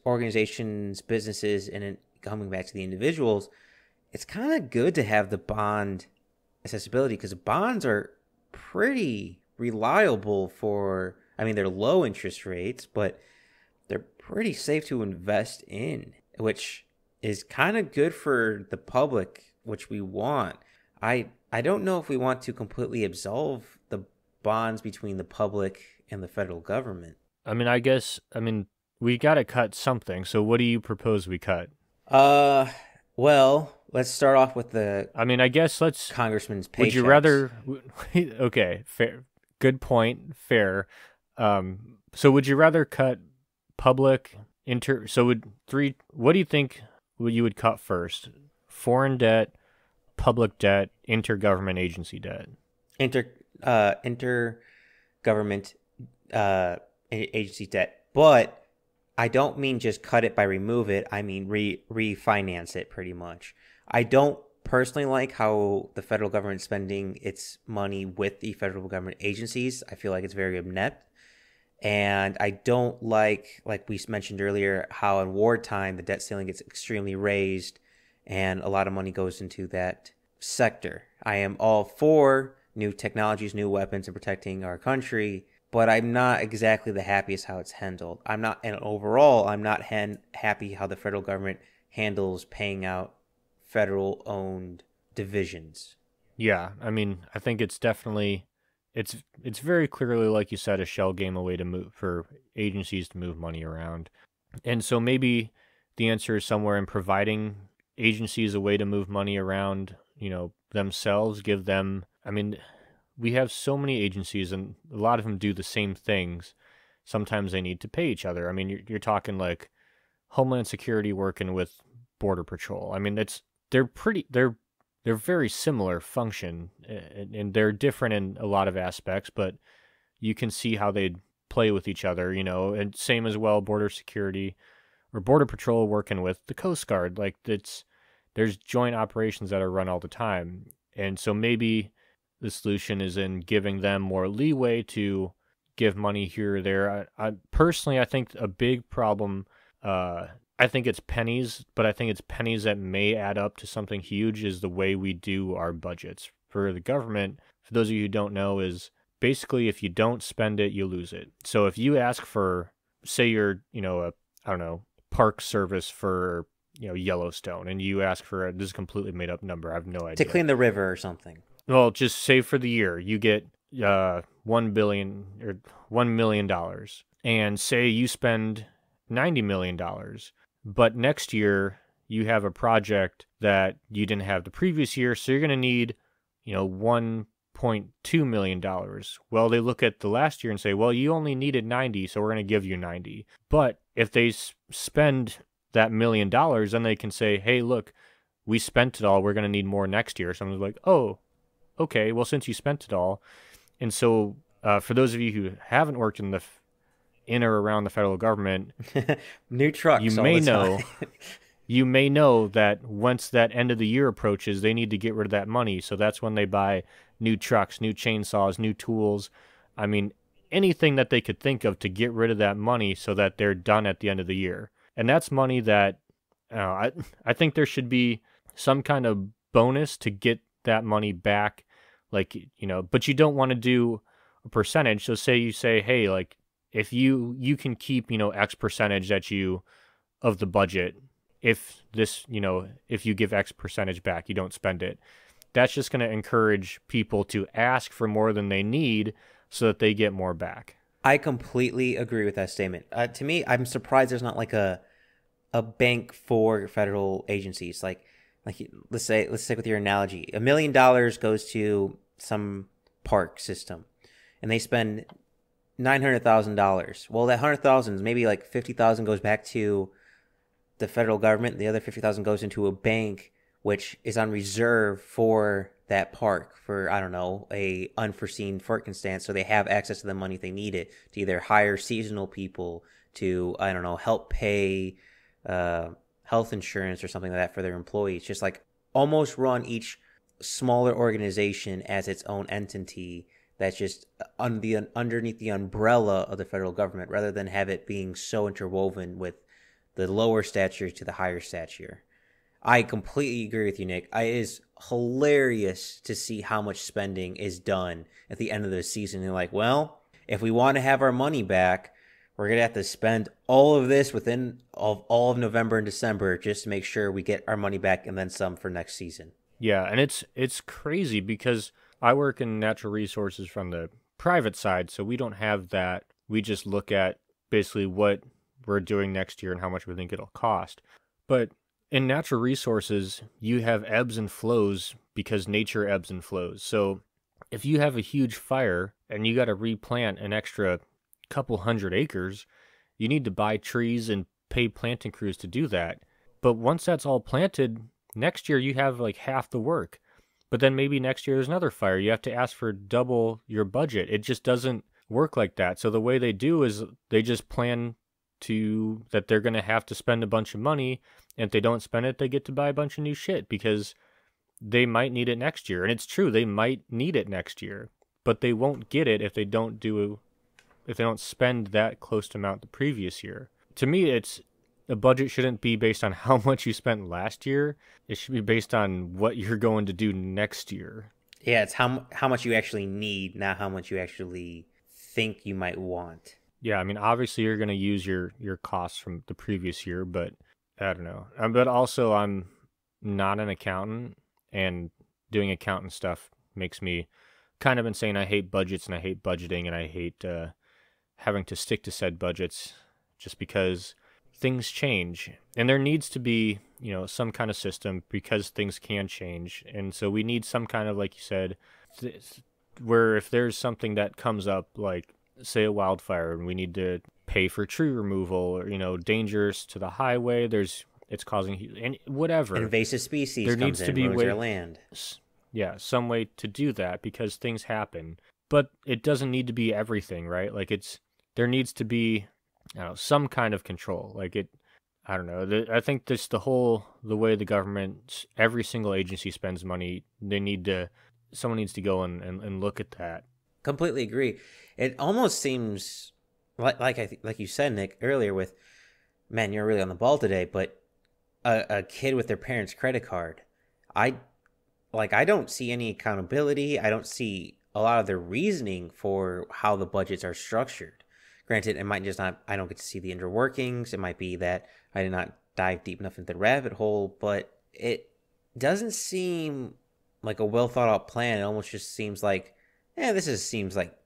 organizations, businesses, and then coming back to the individuals, it's kind of good to have the bond accessibility because bonds are pretty reliable for. I mean, they're low interest rates, but they're pretty safe to invest in, which is kind of good for the public, which we want. I don't know if we want to completely absolve the bonds between the public and the federal government. I mean, we got to cut something. So what do you propose we cut? Well, let's start off with the I mean, I guess let's. congressman's Would you paychecks. rather? Okay, fair. Good point. Fair. So would you rather cut public inter? So would three? What do you think you would cut first? Foreign debt, public debt, intergovernment agency debt. Intergovernment agency debt, but I don't mean just cut it by remove it. I mean refinance it pretty much. I don't personally like how the federal government is spending its money with the federal government agencies. I feel like it's very inept. And I don't like we mentioned earlier, how in wartime the debt ceiling gets extremely raised and a lot of money goes into that sector. I am all for new technologies, new weapons, and protecting our country, but I'm not exactly the happiest how it's handled. And overall, I'm not happy how the federal government handles paying out federal-owned divisions. Yeah, I mean, I think it's definitely it's very clearly, like you said, a shell game, a way to move for agencies to move money around. And so maybe the answer is somewhere in providing agencies a way to move money around, themselves, give them, I mean, we have so many agencies and a lot of them do the same things. Sometimes they need to pay each other. I mean, you're talking like Homeland Security working with Border Patrol. I mean, they're very similar function, and they're different in a lot of aspects, but you can see how they play with each other, and same as well, Border Security or Border Patrol working with the Coast Guard. Like there's joint operations that are run all the time. And so maybe the solution is in giving them more leeway to give money here or there. I personally, I think a big problem, I think it's pennies, but I think it's pennies that may add up to something huge is the way we do our budgets. For the government, for those of you who don't know, is basically if you don't spend it, you lose it. So if you ask for, say you're, I don't know, park service for, Yellowstone, and you ask for, this is a completely made up number, I have no To idea. clean the river or something. Well, just say for the year, you get 1 billion or $1 million, and say you spend $90 million, but next year you have a project that you didn't have the previous year, so you're going to need, $1.2 million. Well, they look at the last year and say, well, you only needed 90, so we're going to give you 90. But if they spend that $1 million, then they can say, hey, look, we spent it all. We're going to need more next year. Someone's like, oh, okay, well, since you spent it all. And so for those of you who haven't worked in or around the federal government, New trucks you all may the know time. you may know that once that end of the year approaches, they need to get rid of that money. So that's when they buy new trucks, new chainsaws, new tools. I mean, anything that they could think of to get rid of that money so that they're done at the end of the year. And that's money that I think there should be some kind of bonus to get that money back. Like, but you don't want to do a percentage. So say you say, hey, like if you can keep, X percentage of the budget, if this, if you give X percentage back, you don't spend it. That's just going to encourage people to ask for more than they need so that they get more back. I completely agree with that statement. To me, I'm surprised there's not like a bank for federal agencies. Like let's stick with your analogy. $1 million goes to some park system, and they spend $900,000. Well, that 100,000, maybe like 50,000 goes back to the federal government. The other 50,000 goes into a bank, which is on reserve for that park for, I don't know, a unforeseen circumstance. So they have access to the money if they need it to either hire seasonal people to, I don't know, help pay health insurance or something like that for their employees. Just like almost run each smaller organization as its own entity that's just underneath the umbrella of the federal government, rather than have it being so interwoven with the lower stature to the higher stature. I completely agree with you, Nick. It is hilarious to see how much spending is done at the end of the season. They're like, well, if we want to have our money back, we're going to have to spend all of this within all of November and December just to make sure we get our money back and then some for next season. Yeah, and it's crazy because I work in natural resources from the private side, so we don't have that. We just look at basically what we're doing next year and how much we think it'll cost. But in natural resources, you have ebbs and flows because nature ebbs and flows. So if you have a huge fire and you got to replant an extra couple hundred acres, you need to buy trees and pay planting crews to do that. But once that's all planted, next year you have like half the work. But then maybe next year there's another fire. You have to ask for double your budget. It just doesn't work like that. So the way they do is they just plan that they're going to have to spend a bunch of money, and if they don't spend it, they get to buy a bunch of new shit because they might need it next year. And it's true, they might need it next year, but they won't get it if they don't spend that close amount the previous year. To me, a budget shouldn't be based on how much you spent last year. It should be based on what you're going to do next year. Yeah, it's how much you actually need, not how much you actually think you might want. Yeah, I mean, obviously you're going to use your costs from the previous year, but I don't know. But also, I'm not an accountant, and doing accountant stuff makes me kind of insane. I hate budgets, and I hate budgeting, and I hate having to stick to said budgets just because things change. And there needs to be, some kind of system because things can change. And so we need some kind of, like you said, where if there's something that comes up, like say a wildfire, and we need to pay for tree removal, or dangerous to the highway, it's causing and whatever Invasive species there comes needs to in, be ruins your land. Yeah, some way to do that because things happen, but it doesn't need to be everything, right? Like there needs to be, I don't know, some kind of control. Like I don't know. I think the way the government, every single agency spends money, someone needs to go and look at that. Completely agree. It almost seems like you said, Nick, earlier with, man, you're really on the ball today, but a kid with their parents' credit card. I I don't see any accountability. I don't see a lot of the reasoning for how the budgets are structured. Granted, it might just not, I don't get to see the inner workings. It might be that I did not dive deep enough into the rabbit hole, but it doesn't seem like a well thought out plan. It almost just seems like, seems like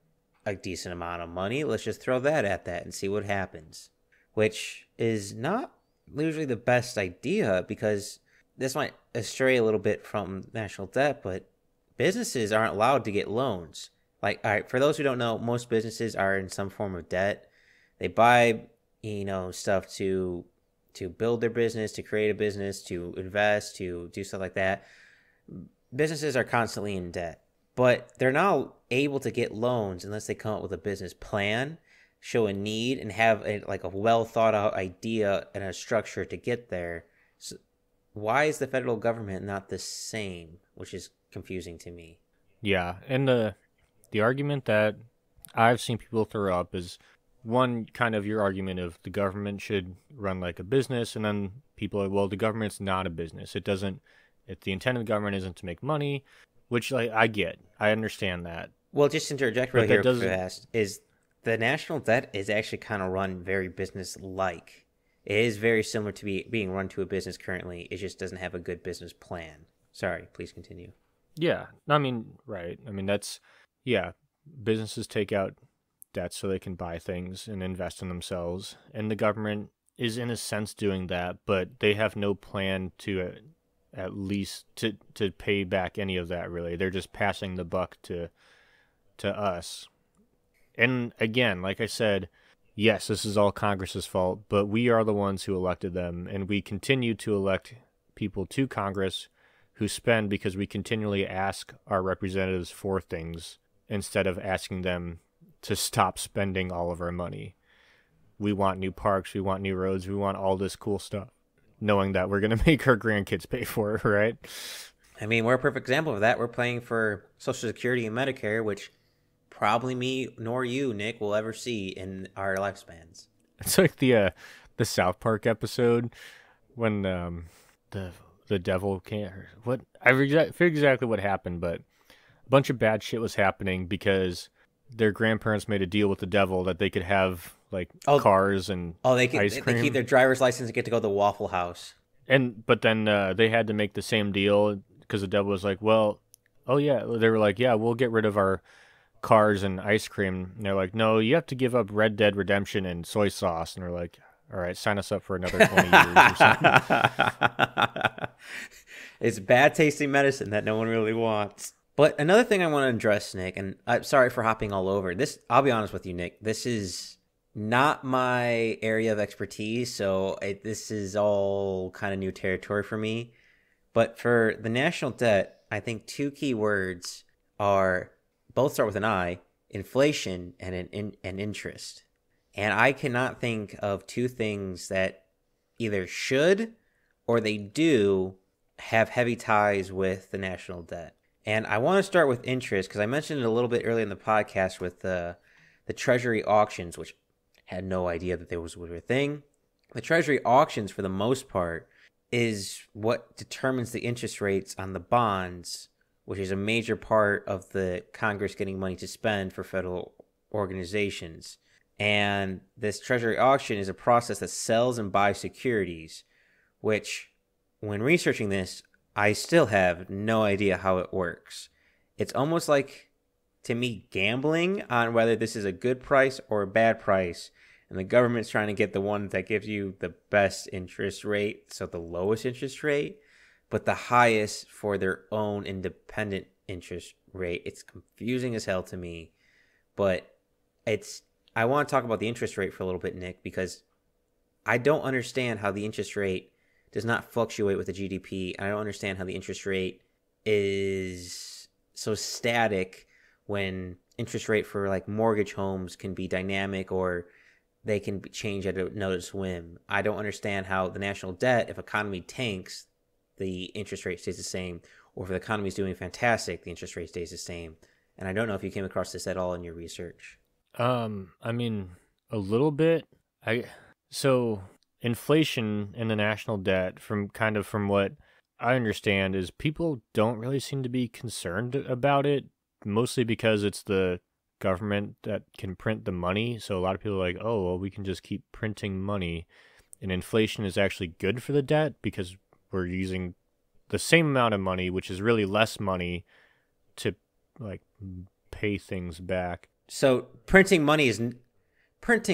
a decent amount of money. Let's just throw that at that and see what happens. Which is not usually the best idea, because this might astray a little bit from national debt, but businesses aren't allowed to get loans. Like, all right, for those who don't know, most businesses are in some form of debt. They buy, stuff to build their business, to create a business, to invest, to do stuff like that. Businesses are constantly in debt, but they're not able to get loans unless they come up with a business plan, show a need, and have a well thought out idea and a structure to get there. So why is the federal government not the same? Which is confusing to me. Yeah, and the argument that I've seen people throw up is one kind of your argument of the government should run like a business, and then people are, well, the government's not a business. It doesn't. If the intent of the government isn't to make money, which I get, I understand that. Well, just interject right here fast, is the national debt is actually kind of run very business-like. It is very similar to being run to a business currently. It just doesn't have a good business plan. Sorry, please continue. Yeah, I mean, right. I mean, yeah, businesses take out debt so they can buy things and invest in themselves. And the government is, in a sense, doing that, but they have no plan to at least to pay back any of that, really. They're just passing the buck to us. And again, like I said, yes, this is all Congress's fault, but we are the ones who elected them, and we continue to elect people to Congress who spend because we continually ask our representatives for things instead of asking them to stop spending all of our money. We want new parks, we want new roads, we want all this cool stuff, knowing that we're going to make our grandkids pay for it, right? I mean, we're a perfect example of that. We're paying for Social Security and Medicare, which probably me nor you, Nick, will ever see in our lifespans. It's like the South Park episode when the devil can't. What I forget exactly what happened, but a bunch of bad shit was happening because their grandparents made a deal with the devil that they could have cars and they ice cream. They keep their driver's license and get to go to the Waffle House. But then they had to make the same deal because the devil was like, well, oh yeah, they were like, yeah, we'll get rid of our cars and ice cream. And they're like, no, you have to give up Red Dead Redemption and soy sauce. And they're like, all right, sign us up for another 20 years or something. It's bad tasting medicine that no one really wants. But another thing I want to address, Nick, and I'm sorry for hopping all over this. I'll be honest with you, Nick. This is not my area of expertise, so this is all kind of new territory for me. But for the national debt, I think two key words are, both start with an I, inflation and an interest. And I cannot think of two things that either should or they do have heavy ties with the national debt. And I want to start with interest because I mentioned it a little bit earlier in the podcast with the Treasury auctions, which had no idea that there was a thing. The Treasury auctions, for the most part, is what determines the interest rates on the bonds, which is a major part of the Congress getting money to spend for federal organizations. And this Treasury auction is a process that sells and buys securities, which, when researching this, I still have no idea how it works. It's almost like, to me, gambling on whether this is a good price or a bad price. And the government's trying to get the one that gives you the best interest rate, so the lowest interest rate, but the highest for their own independent interest rate. It's confusing as hell to me. But I want to talk about the interest rate for a little bit, Nick, because I don't understand how the interest rate does not fluctuate with the GDP. I don't understand how the interest rate is so static when interest rate for mortgage homes can be dynamic or they can change at a notice whim. I don't understand how the national debt, if economy tanks, the interest rate stays the same, or if the economy is doing fantastic, the interest rate stays the same. And I don't know if you came across this at all in your research. I mean, a little bit. I so inflation and the national debt, from what I understand, is people don't really seem to be concerned about it, mostly because it's the government that can print the money. So a lot of people are like, oh, well, we can just keep printing money, and inflation is actually good for the debt because we're using the same amount of money, which is really less money, to like pay things back. So printing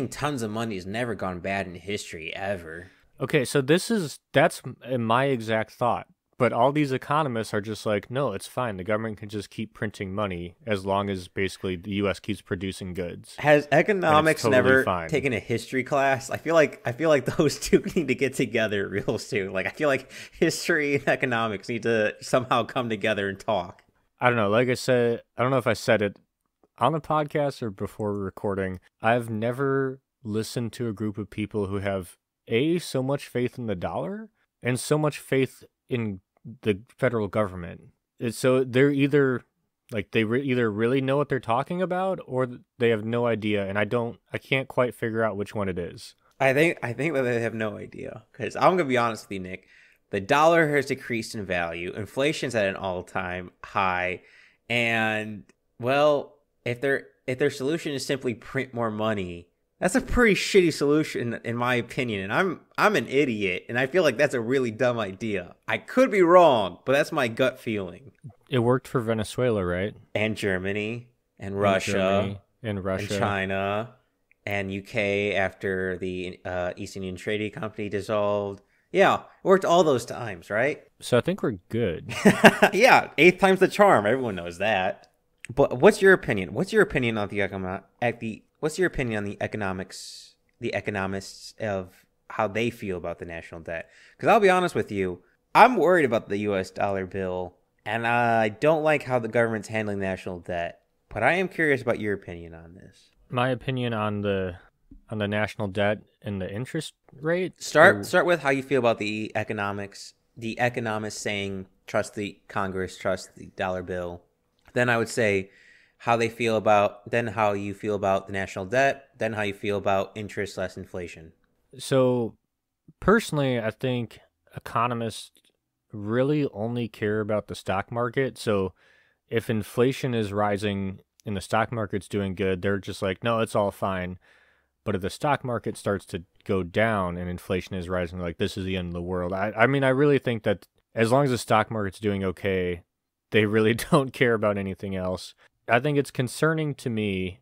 tons of money has never gone bad in history ever. Okay, so that's my exact thought. But all these economists are just like, no, it's fine. The government can just keep printing money as long as basically the U.S. keeps producing goods. Has And it's economics totally never fine. taken a history class? I feel like those two need to get together real soon. Like I feel like history and economics need to somehow come together and talk. I don't know. Like I said, I don't know if I said it on the podcast or before recording. I've never listened to a group of people who have so much faith in the dollar and so much faith in the federal government. So they're either like either really know what they're talking about or they have no idea, and I can't quite figure out which one it is. I think that they have no idea because I'm gonna be honest with you, Nick. The dollar has decreased in value. Inflation's at an all-time high, and well, if their solution is simply print more money, that's a pretty shitty solution in my opinion. And I'm an idiot, and I feel like that's a really dumb idea. I could be wrong, but that's my gut feeling. It worked for Venezuela, right? And Germany, and And Russia, Germany and and Russia. China, and UK after the East Indian Trading Company dissolved. Yeah, it worked all those times, right? So I think we're good. Yeah, eighth time's the charm. Everyone knows that. But what's your opinion? What's your opinion on what's your opinion on the economists of how they feel about the national debt? Because I'll be honest with you, I'm worried about the U.S. dollar bill, and I don't like how the government's handling national debt. But I am curious about your opinion on this. My opinion on the national debt and the interest rate. Start with how you feel about the economics. The economists saying trust the Congress, trust the dollar bill. Then I would say how you feel about the national debt, then how you feel about interest less inflation. So personally, I think economists really only care about the stock market. So if inflation is rising and the stock market's doing good, they're just like, no, it's all fine. But if the stock market starts to go down and inflation is rising, like this is the end of the world. I mean, I really think that as long as the stock market's doing okay, they really don't care about anything else. I think it's concerning to me,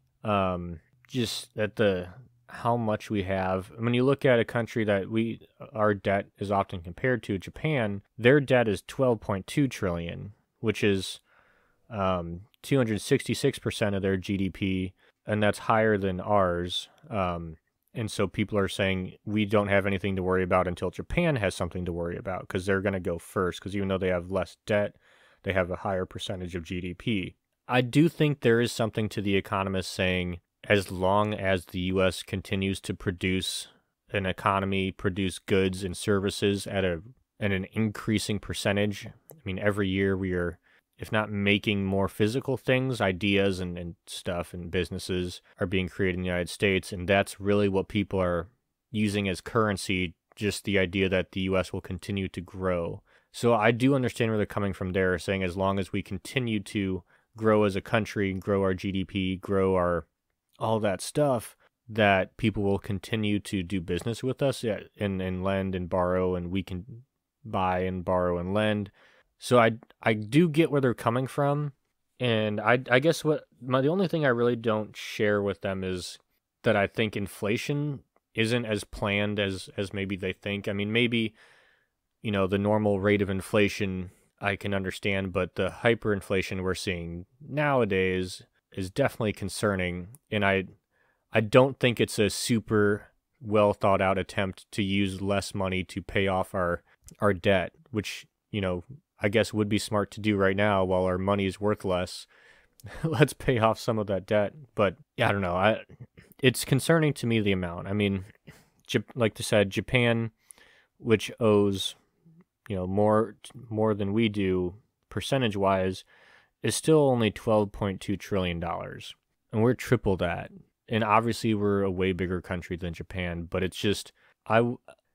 just that how much we have. When you look at a country that our debt is often compared to, Japan, their debt is 12.2 trillion, which is 266% of their GDP, and that's higher than ours. And so people are saying we don't have anything to worry about until Japan has something to worry about because they're going to go first, because even though they have less debt, they have a higher percentage of GDP. I do think there is something to the economists saying as long as the U.S. continues to produce an economy, produce goods and services at an increasing percentage. I mean, every year we are, if not making more physical things, ideas and stuff and businesses are being created in the United States. And that's really what people are using as currency, just the idea that the U.S. will continue to grow. So I do understand where they're coming from there, saying as long as we continue to grow as a country, grow our GDP, grow all that stuff, that people will continue to do business with us, yeah, and lend and borrow, and we can buy and borrow and lend. So I do get where they're coming from, and I guess the only thing I really don't share with them is that I think inflation isn't as planned as maybe they think. I mean, maybe, the normal rate of inflation I can understand, but the hyperinflation we're seeing nowadays is definitely concerning, and I don't think it's a super well thought out attempt to use less money to pay off our debt, which, I guess would be smart to do right now while our money is worth less. Let's pay off some of that debt. But yeah, I don't know. It's concerning to me, the amount. I mean, like I said, Japan, which owes more than we do percentage wise, is still only $12.2 trillion. And we're triple that. And obviously we're a way bigger country than Japan, but it's just,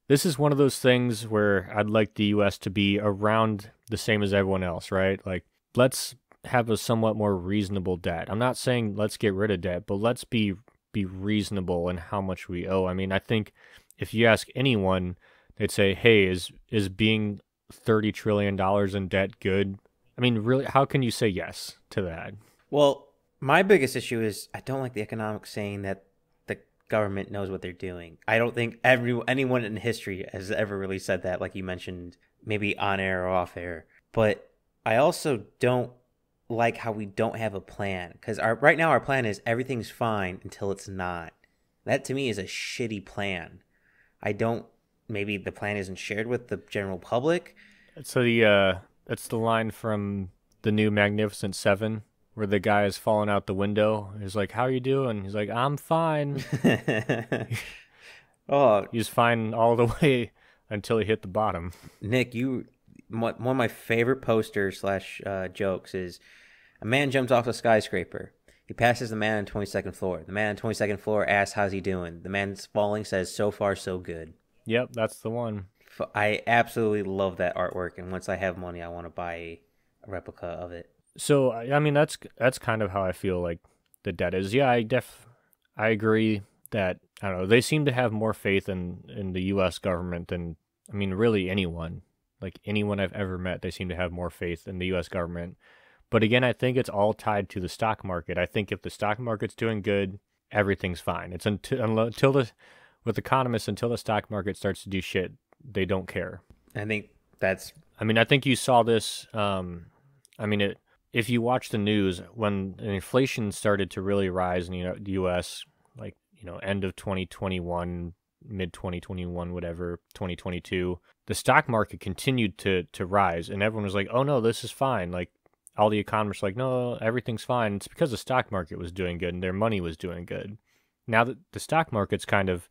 this is one of those things where I'd like the US to be around the same as everyone else, right? Like, let's have a somewhat more reasonable debt. I'm not saying let's get rid of debt, but let's be reasonable in how much we owe. I mean, I think if you ask anyone, they'd say, "Hey, is being $30 trillion in debt good?" I mean, really, how can you say yes to that? Well, my biggest issue is I don't like the economics saying that the government knows what they're doing. I don't think anyone in history has ever really said that, like you mentioned, maybe on air or off air. But I also don't like how we don't have a plan, because right now our plan is everything's fine until it's not. That to me is a shitty plan. I don't. Maybe the plan isn't shared with the general public. So that's the line from the new Magnificent Seven, where the guy is falling out the window. He's like, "How are you doing?" He's like, "I'm fine." Oh, He's fine all the way until he hit the bottom. Nick, one of my favorite posters slash jokes is a man jumps off a skyscraper. He passes the man on the 22nd floor. The man on the 22nd floor asks, "How's he doing?" The man falling says, "So far, so good." Yep, that's the one. I absolutely love that artwork, and once I have money, I want to buy a replica of it. So I mean, that's kind of how I feel like the debt is. Yeah, I agree that, I don't know, they seem to have more faith in the U.S. government than, I mean, really anyone. Like anyone I've ever met, they seem to have more faith in the U.S. government. But again, I think it's all tied to the stock market. I think if the stock market's doing good, everything's fine. It's until with economists, until the stock market starts to do shit, they don't care. I think that's. I mean, I think you saw this. If you watch the news, when inflation started to really rise in the U.S., like, end of 2021, mid 2021, whatever, 2022, the stock market continued to rise, and everyone was like, "Oh no, this is fine." Like, all the economists were like, "No, everything's fine." It's because the stock market was doing good and their money was doing good. Now that the stock market's kind of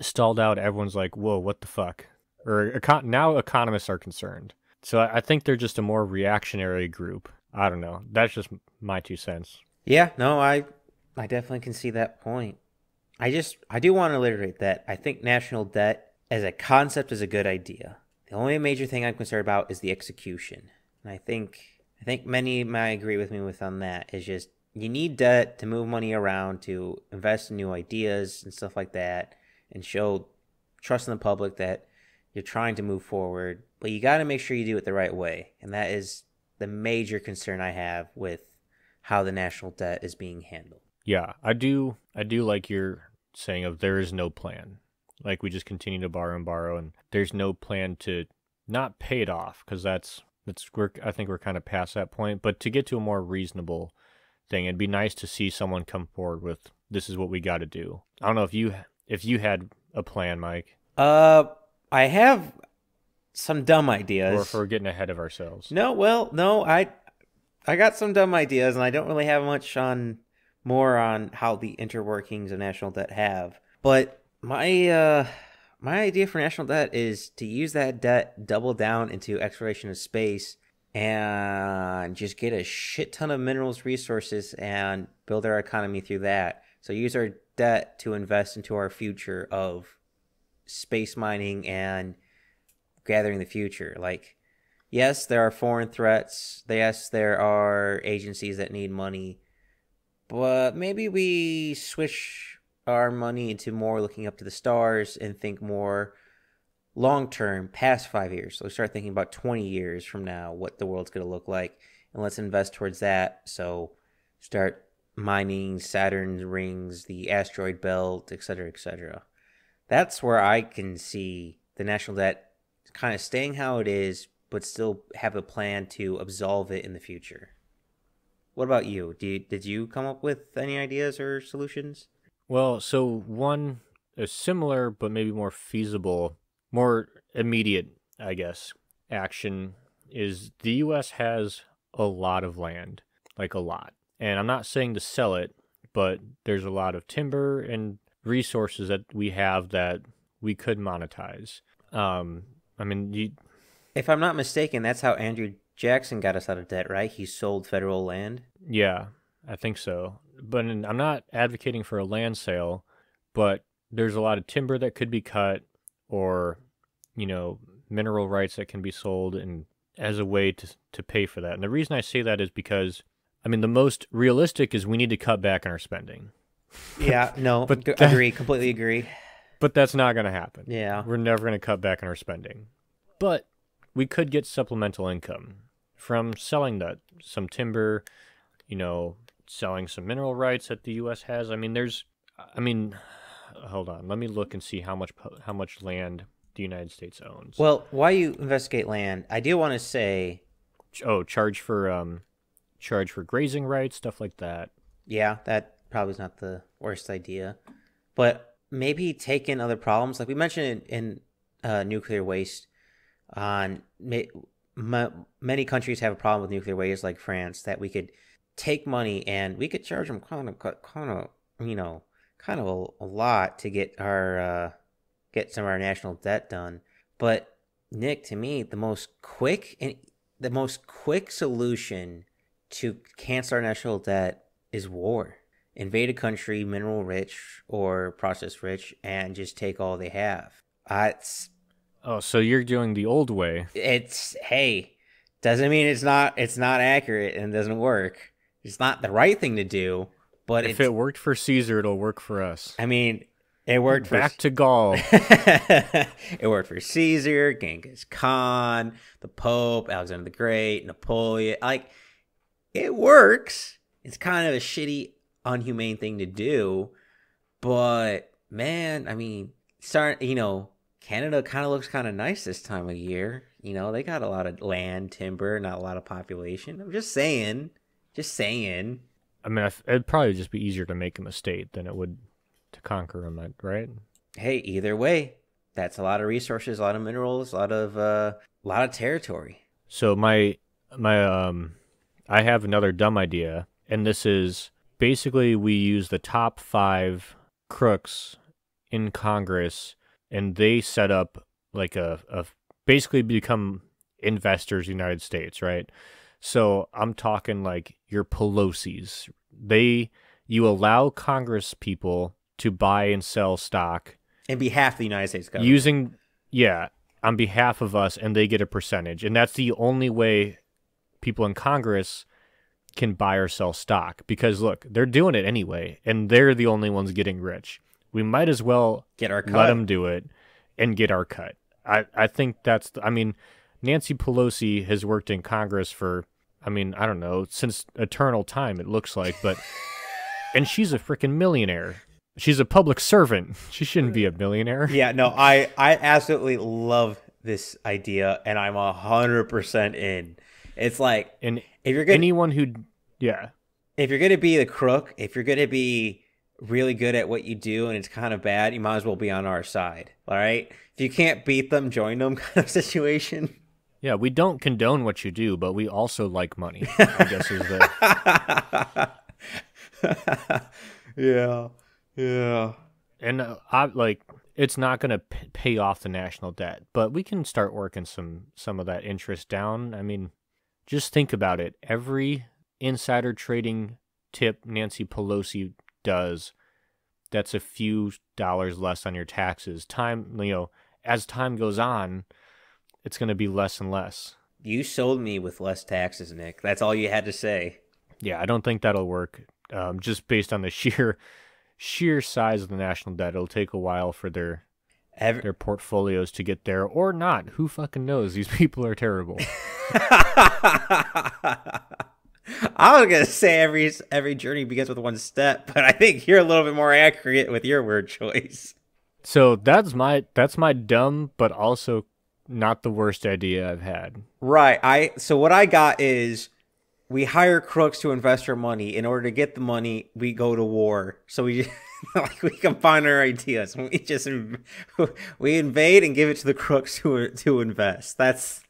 stalled out, everyone's like, "Whoa, what the fuck?" Or now economists are concerned. So I think they're just a more reactionary group. I don't know. That's just my 2 cents. Yeah, no, I definitely can see that point. I do want to reiterate that I think national debt as a concept is a good idea. The only major thing I'm concerned about is the execution. And I think many might agree with me on that. Is just you need debt to move money around, to invest in new ideas and stuff like that, and show trust in the public that you're trying to move forward. But you got to make sure you do it the right way. And that is the major concern I have with how the national debt is being handled. Yeah, I do like your saying of there is no plan. Like, we just continue to borrow, and there's no plan to not pay it off, because I think we're kind of past that point. But to get to a more reasonable thing, it'd be nice to see someone come forward with, this is what we got to do. I don't know if you had a plan, Mike. I have some dumb ideas. Or if we're getting ahead of ourselves. No, I got some dumb ideas, and I don't really have much more on how the interworkings of national debt have. But my idea for national debt is to use that debt, double down into exploration of space, and just get a shit ton of minerals resources and build our economy through that. So use our debt to invest into our future of space mining and gathering the future. Like, yes, there are foreign threats. Yes, there are agencies that need money. But maybe we switch our money into more looking up to the stars and think more long-term, past 5 years. So we start thinking about 20 years from now, what the world's going to look like. And let's invest towards that. So start mining Saturn's rings, the asteroid belt, etc., etc. That's where I can see the national debt kind of staying how it is, but still have a plan to absolve it in the future. What about you? Did you come up with any ideas or solutions? Well, so one is similar, but maybe more feasible, more immediate, I guess, action is the U.S. has a lot of land, like a lot. And I'm not saying to sell it, but there's a lot of timber and resources that we have that we could monetize. If I'm not mistaken, that's how Andrew Jackson got us out of debt, right? He sold federal land. Yeah, I think so. But I'm not advocating for a land sale, but there's a lot of timber that could be cut or, you know, mineral rights that can be sold and as a way to pay for that. And the reason I say that is because I mean the most realistic is we need to cut back on our spending. Yeah, no, But agree, completely agree. but that's not going to happen. Yeah. We're never going to cut back on our spending. But we could get supplemental income from selling some timber, you know, selling some mineral rights that the U.S. has. I mean, hold on. Let me look and see how much land the United States owns. Well, while you investigate land, I do want to say, Charge for grazing rights, stuff like that. yeah, that probably is not the worst idea, but maybe take in other problems, like we mentioned in nuclear waste. On many countries have a problem with nuclear waste, like France, that we could take money and we could charge them kind of a lot to get some of our national debt done. But Nick, to me, the most quick solution to cancel our national debt is war. Invade a country, mineral rich or process rich, and just take all they have. It's Oh, so you're doing the old way. Hey, doesn't mean it's not accurate and doesn't work. It's not the right thing to do, but If it worked for Caesar, it'll work for us. I mean, it worked Back to Gaul. It worked for Caesar, Genghis Khan, the Pope, Alexander the Great, Napoleon. Like, it works. It's kind of a shitty, unhumane thing to do, but man, I mean, Canada kind of looks kind of nice this time of year. You know, they got a lot of land, timber, not a lot of population. I'm just saying. I mean, it'd probably just be easier to make them a state than it would to conquer them, right? Hey, either way, that's a lot of resources, a lot of minerals, a lot of territory. So I have another dumb idea, and this is basically we use the top 5 crooks in Congress, and they set up like a basically become investors in the United States, right? So I'm talking like your Pelosi's. You allow Congress people to buy and sell stock on behalf of the United States government. On behalf of us, and they get a percentage. And that's the only way people in Congress can buy or sell stock. Because look, they're doing it anyway, and they're the only ones getting rich. We might as well get our cut. Let them do it and get our cut. I think Nancy Pelosi has worked in Congress for, I don't know, since eternal time, it looks like, but, and she's a freaking millionaire. She's a public servant. She shouldn't be a millionaire. Yeah, no, I absolutely love this idea, and I'm 100% in. It's like, and if you're gonna, if you're gonna be the crook, if you're gonna be really good at what you do and it's kind of bad, you might as well be on our side. All right, if you can't beat them, join them, kind of situation. Yeah, we don't condone what you do, but we also like money, I guess is the yeah. And it's not going to pay off the national debt, but we can start working some of that interest down. I mean, just think about it. Every insider trading tip Nancy Pelosi does, that's a few dollars less on your taxes. As time goes on, it's going to be less and less. You sold me with less taxes, Nick. That's all you had to say. Yeah, I don't think that'll work. Just based on the sheer size of the national debt, it'll take a while for their portfolios to get there, or not. Who fucking knows? These people are terrible. I was gonna say every journey begins with one step, but I think you're a little bit more accurate with your word choice. So that's my dumb, but also not the worst idea I've had. Right. So what I got is we hire crooks to invest our money. In order to get the money, we go to war. So we combine our ideas. We invade and give it to the crooks to invest. That's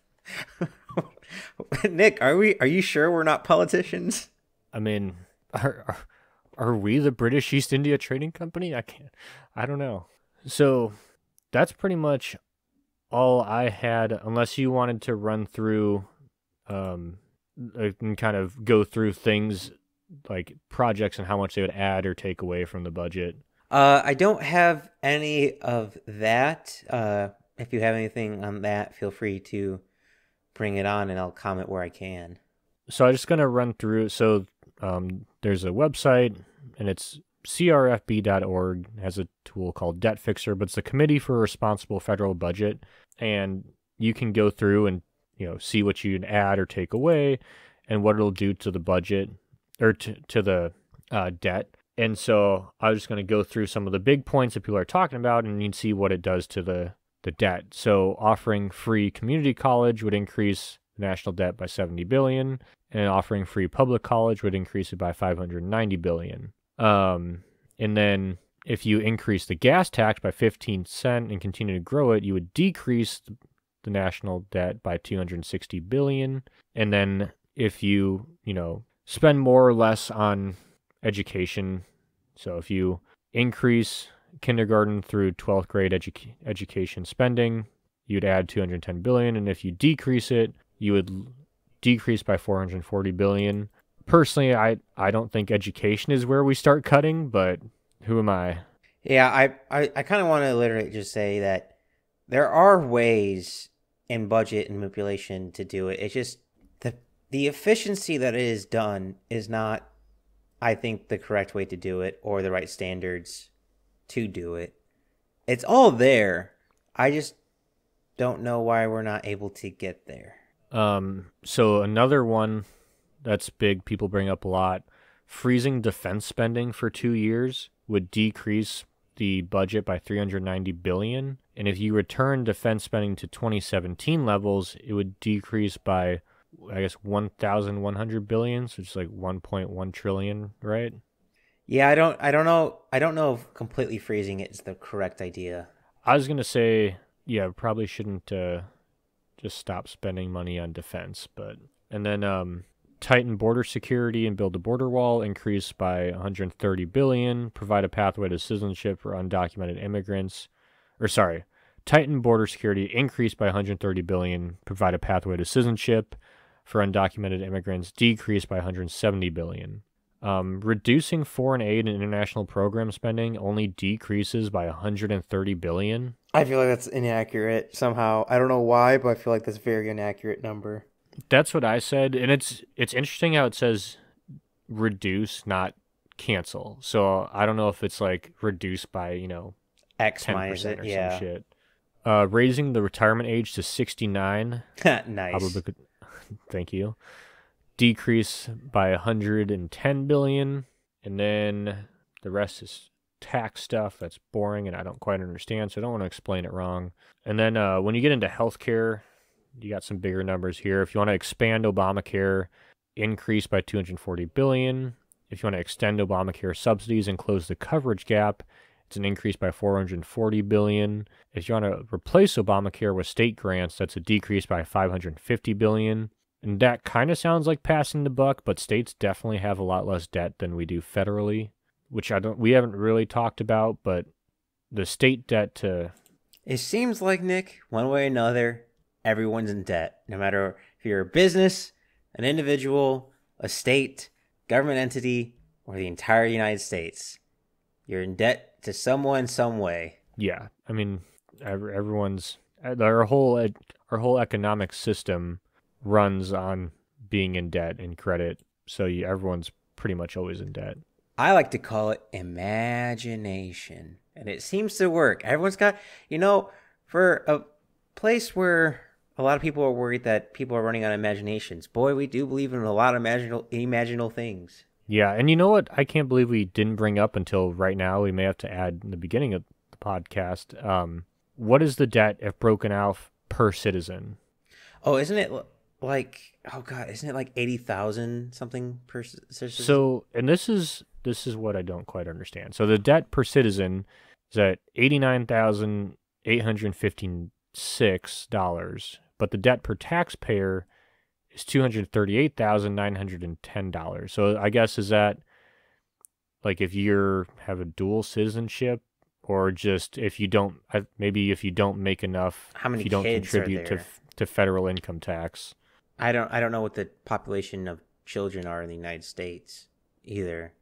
Nick. Are you sure we're not politicians? I mean, are we the British East India Trading Company? I don't know. So that's pretty much all I had, unless you wanted to run through um, and kind of go through things like projects and how much they would add or take away from the budget. I don't have any of that. If you have anything on that, feel free to bring it on and I'll comment where I can. So I'm just going to run through. So there's a website, and it's crfb.org. It has a tool called Debt Fixer, but it's the Committee for a Responsible Federal Budget. And you can go through and see what you can add or take away and what it'll do to the budget or to the debt. And so I was just going to go through some of the big points that people are talking about, and you can see what it does to the debt. So offering free community college would increase the national debt by $70 billion, and offering free public college would increase it by $590 billion. And then if you increase the gas tax by 15 cents and continue to grow it, you would decrease the national debt by $260 billion. And then if you, spend more or less on education, so if you increase kindergarten through 12th grade education spending, you'd add $210 billion. And if you decrease it, you would decrease by $440 billion. Personally, I don't think education is where we start cutting, but who am I? Yeah, I kind of want to literally just say that there are ways in budget and manipulation to do it. It's just the efficiency that it is done is not, I think, the correct way to do it or the right standards to do it. It's all there. I just don't know why we're not able to get there. So another one that's big, people bring up a lot, freezing defense spending for 2 years would decrease the budget by $390 billion. And if you return defense spending to 2017 levels, it would decrease by, I guess, 1,100 billion, so it's like 1.1 trillion, right? Yeah, I don't know if completely freezing it is the correct idea. I was gonna say, yeah, probably shouldn't just stop spending money on defense, but and then tighten border security and build a border wall, increase by 130 billion, provide a pathway to citizenship for undocumented immigrants, tighten border security, increase by 130 billion, provide a pathway to citizenship for undocumented immigrants, decrease by 170 billion. Reducing foreign aid and international program spending only decreases by 130 billion. I feel like that's inaccurate somehow. I don't know why, but I feel like that's a very inaccurate number. That's what I said, and it's interesting how it says reduce, not cancel. So I don't know if it's like reduced by X 10% minus it, or yeah. some shit. Raising the retirement age to 69. Nice. Thank you. Decrease by 110 billion, and then the rest is tax stuff that's boring and I don't quite understand, so I don't want to explain it wrong. And then when you get into healthcare, you got some bigger numbers here. If you want to expand Obamacare, increase by 240 billion. If you want to extend Obamacare subsidies and close the coverage gap, it's an increase by 440 billion. If you want to replace Obamacare with state grants, that's a decrease by 550 billion. And that kind of sounds like passing the buck, but states definitely have a lot less debt than we do federally, which we haven't really talked about, but the state debt to... It seems like, Nick, one way or another, everyone's in debt. No matter if you're a business, an individual, a state, government entity, or the entire United States. You're in debt to someone, some way. Yeah, I mean, everyone's... Our whole economic system runs on being in debt and credit, so everyone's pretty much always in debt. I like to call it imagination, and it seems to work. Everyone's got, for a place where a lot of people are worried that people are running out of imaginations, boy, we do believe in a lot of imaginal things. Yeah, and you know what I can't believe we didn't bring up until right now, we may have to add in the beginning of the podcast, what is the debt if broken out per citizen? Oh, isn't it isn't it like 80,000 something per citizen? So, and this is what I don't quite understand. So the debt per citizen is at $89,856, but the debt per taxpayer is $238,910. So I guess is that like if you have a dual citizenship, or just if you don't make enough, how many if you don't kids contribute are there? to federal income tax. I don't know what the population of children are in the United States either.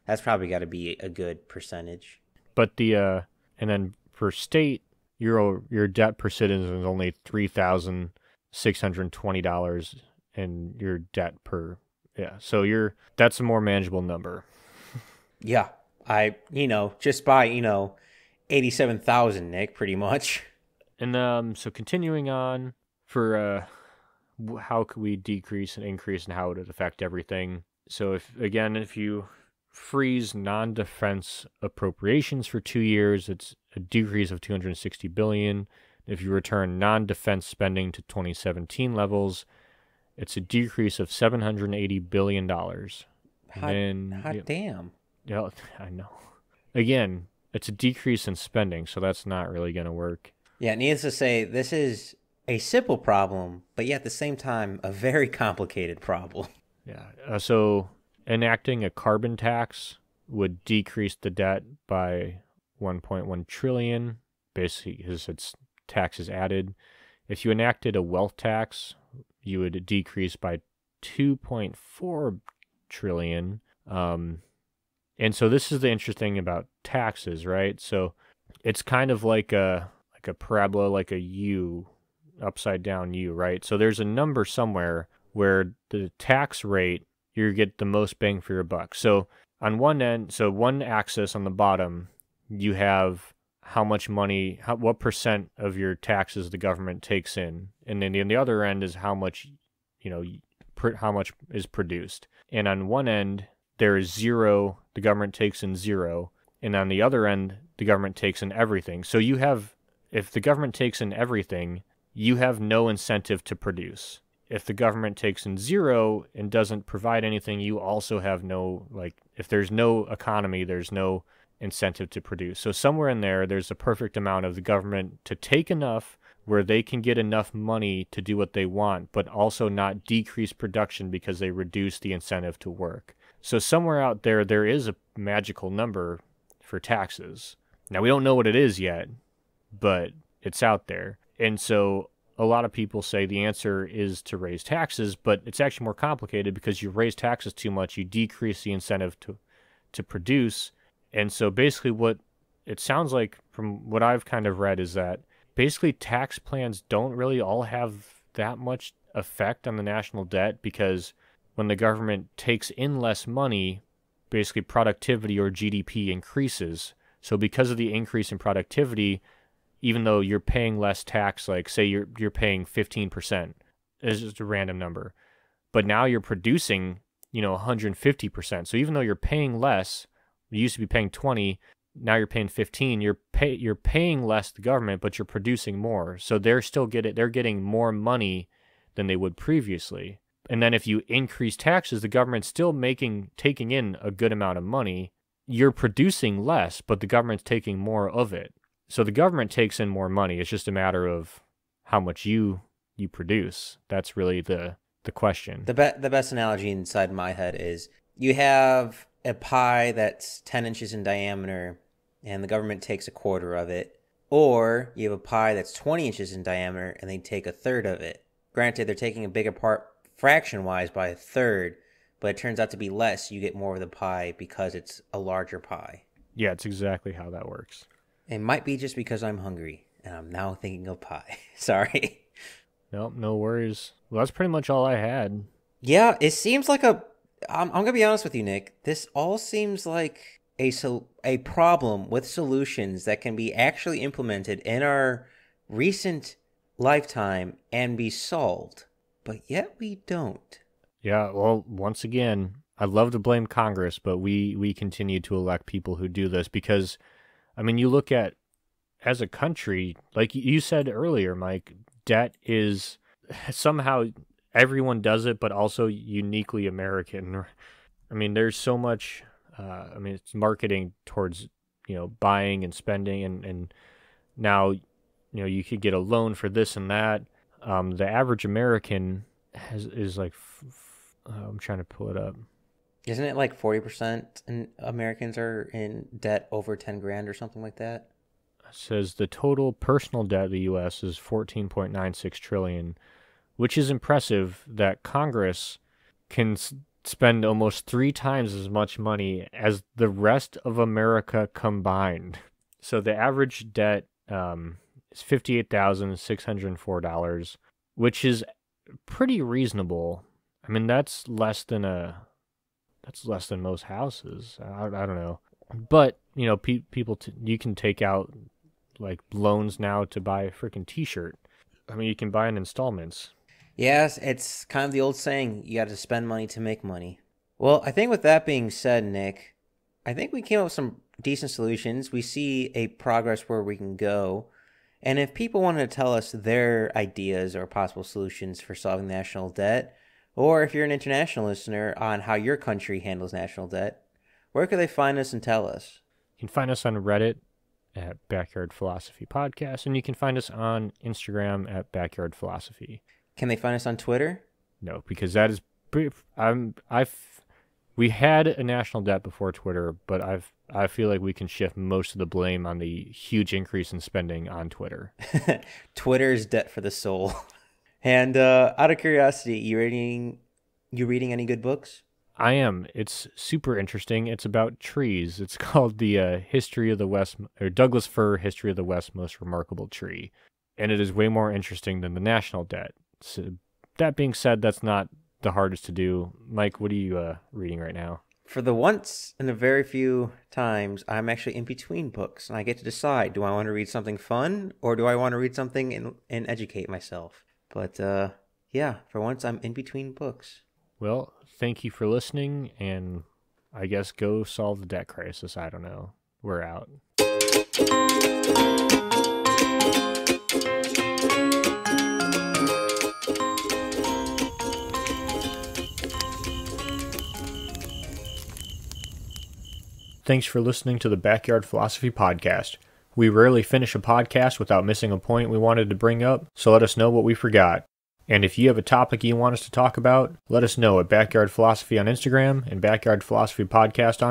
That's probably got to be a good percentage. But and then for state, your debt per citizen is only $3,620, and your debt per yeah. So that's a more manageable number. Yeah, just by 87,000, Nick, pretty much. And so continuing on for how could we decrease and increase, and how would it affect everything? So if you freeze non-defense appropriations for 2 years, it's a decrease of 260 billion. If you return non-defense spending to 2017 levels, it's a decrease of $780 billion. Hot damn. Yeah, I know. Again, it's a decrease in spending, so that's not really going to work. Yeah, needless to say, this is a simple problem, but yet at the same time, a very complicated problem. Yeah. So enacting a carbon tax would decrease the debt by 1.1 trillion, basically because it's taxes added. If you enacted a wealth tax, you would decrease by 2.4 trillion. And so this is the interesting about taxes, right? So it's kind of like a parabola, like a U, upside down U, right? So there's a number somewhere where the tax rate, you get the most bang for your buck. So on one end, so one axis on the bottom, you have how much money, what percent of your taxes the government takes in, and then the other end is how much, how much is produced. And on one end, there is zero, the government takes in zero, and on the other end, the government takes in everything. So if the government takes in everything, you have no incentive to produce. If the government takes in zero and doesn't provide anything, you also have if there's no economy, there's no incentive to produce. So somewhere in there's a perfect amount of the government to take enough where they can get enough money to do what they want, but also not decrease production because they reduce the incentive to work. So somewhere out there is a magical number for taxes. Now, we don't know what it is yet, but it's out there. And so a lot of people say the answer is to raise taxes, but it's actually more complicated because you raise taxes too much, you decrease the incentive to produce. And so basically what it sounds like from what I've kind of read is that basically tax plans don't really all have that much effect on the national debt, because when the government takes in less money, basically productivity or GDP increases. So because of the increase in productivity, even though you're paying less tax, like say you're paying 15%, it's just a random number, but now you're producing, 150%. So even though you're paying less, you used to be paying 20, now you're paying 15. You're paying less the government, but you're producing more. So they're getting more money than they would previously. And then if you increase taxes, the government's still taking in a good amount of money. You're producing less, but the government's taking more of it. So the government takes in more money. It's just a matter of how much you produce. That's really the question. The best analogy inside my head is you have a pie that's 10 inches in diameter and the government takes a quarter of it, or you have a pie that's 20 inches in diameter and they take a third of it. Granted, they're taking a bigger part fraction-wise by a third, but it turns out to be less. You get more of the pie because it's a larger pie. Yeah, it's exactly how that works. It might be just because I'm hungry and I'm now thinking of pie. Sorry. Nope, no worries. Well, that's pretty much all I had. Yeah, it seems like I'm going to be honest with you, Nick. This all seems like a problem with solutions that can be actually implemented in our recent lifetime and be solved. But yet we don't. Yeah, well, once again, I'd love to blame Congress, but we continue to elect people who do this because, I mean, you look at, as a country, like you said earlier, Mike, debt is somehow everyone does it, but also uniquely American. I mean, there's so much, it's marketing towards, buying and spending, and now, you could get a loan for this and that. The average American is like, I'm trying to pull it up. Isn't it like 40% Americans are in debt over 10 grand or something like that? It says the total personal debt of the U.S. is $14.96 trillion, which is impressive that Congress can spend almost 3 times as much money as the rest of America combined. So the average debt is $58,604, which is pretty reasonable. I mean, that's less than most houses. I don't know, but you know, people you can take out like loans now to buy a freaking T-shirt. I mean, you can buy in installments. Yes, it's kind of the old saying, you got to spend money to make money. Well, I think with that being said, Nick, I think we came up with some decent solutions. We see a progress where we can go. And if people wanted to tell us their ideas or possible solutions for solving national debt, or if you're an international listener on how your country handles national debt, where could they find us and tell us? You can find us on Reddit at Backyard Philosophy Podcast, and you can find us on Instagram at Backyard Philosophy. Can they find us on Twitter? No, because that is we had a national debt before Twitter, but I feel like we can shift most of the blame on the huge increase in spending on Twitter. Twitter's debt for the soul. And out of curiosity, you reading any good books? I am. It's super interesting. It's about trees. It's called the History of the West, or Douglas Fir History of the West Most Remarkable Tree. And it is way more interesting than the national debt. So that being said, that's not the hardest to do. Mike, what are you reading right now? For the once in a very few times, I'm actually in between books, and I get to decide, do I want to read something fun, or do I want to read something and educate myself? But yeah, for once, I'm in between books. Well, thank you for listening, and I guess go solve the debt crisis. I don't know. We're out. Thanks for listening to the Backyard Philosophy Podcast. We rarely finish a podcast without missing a point we wanted to bring up, so let us know what we forgot. And if you have a topic you want us to talk about, let us know at Backyard Philosophy on Instagram and Backyard Philosophy Podcast on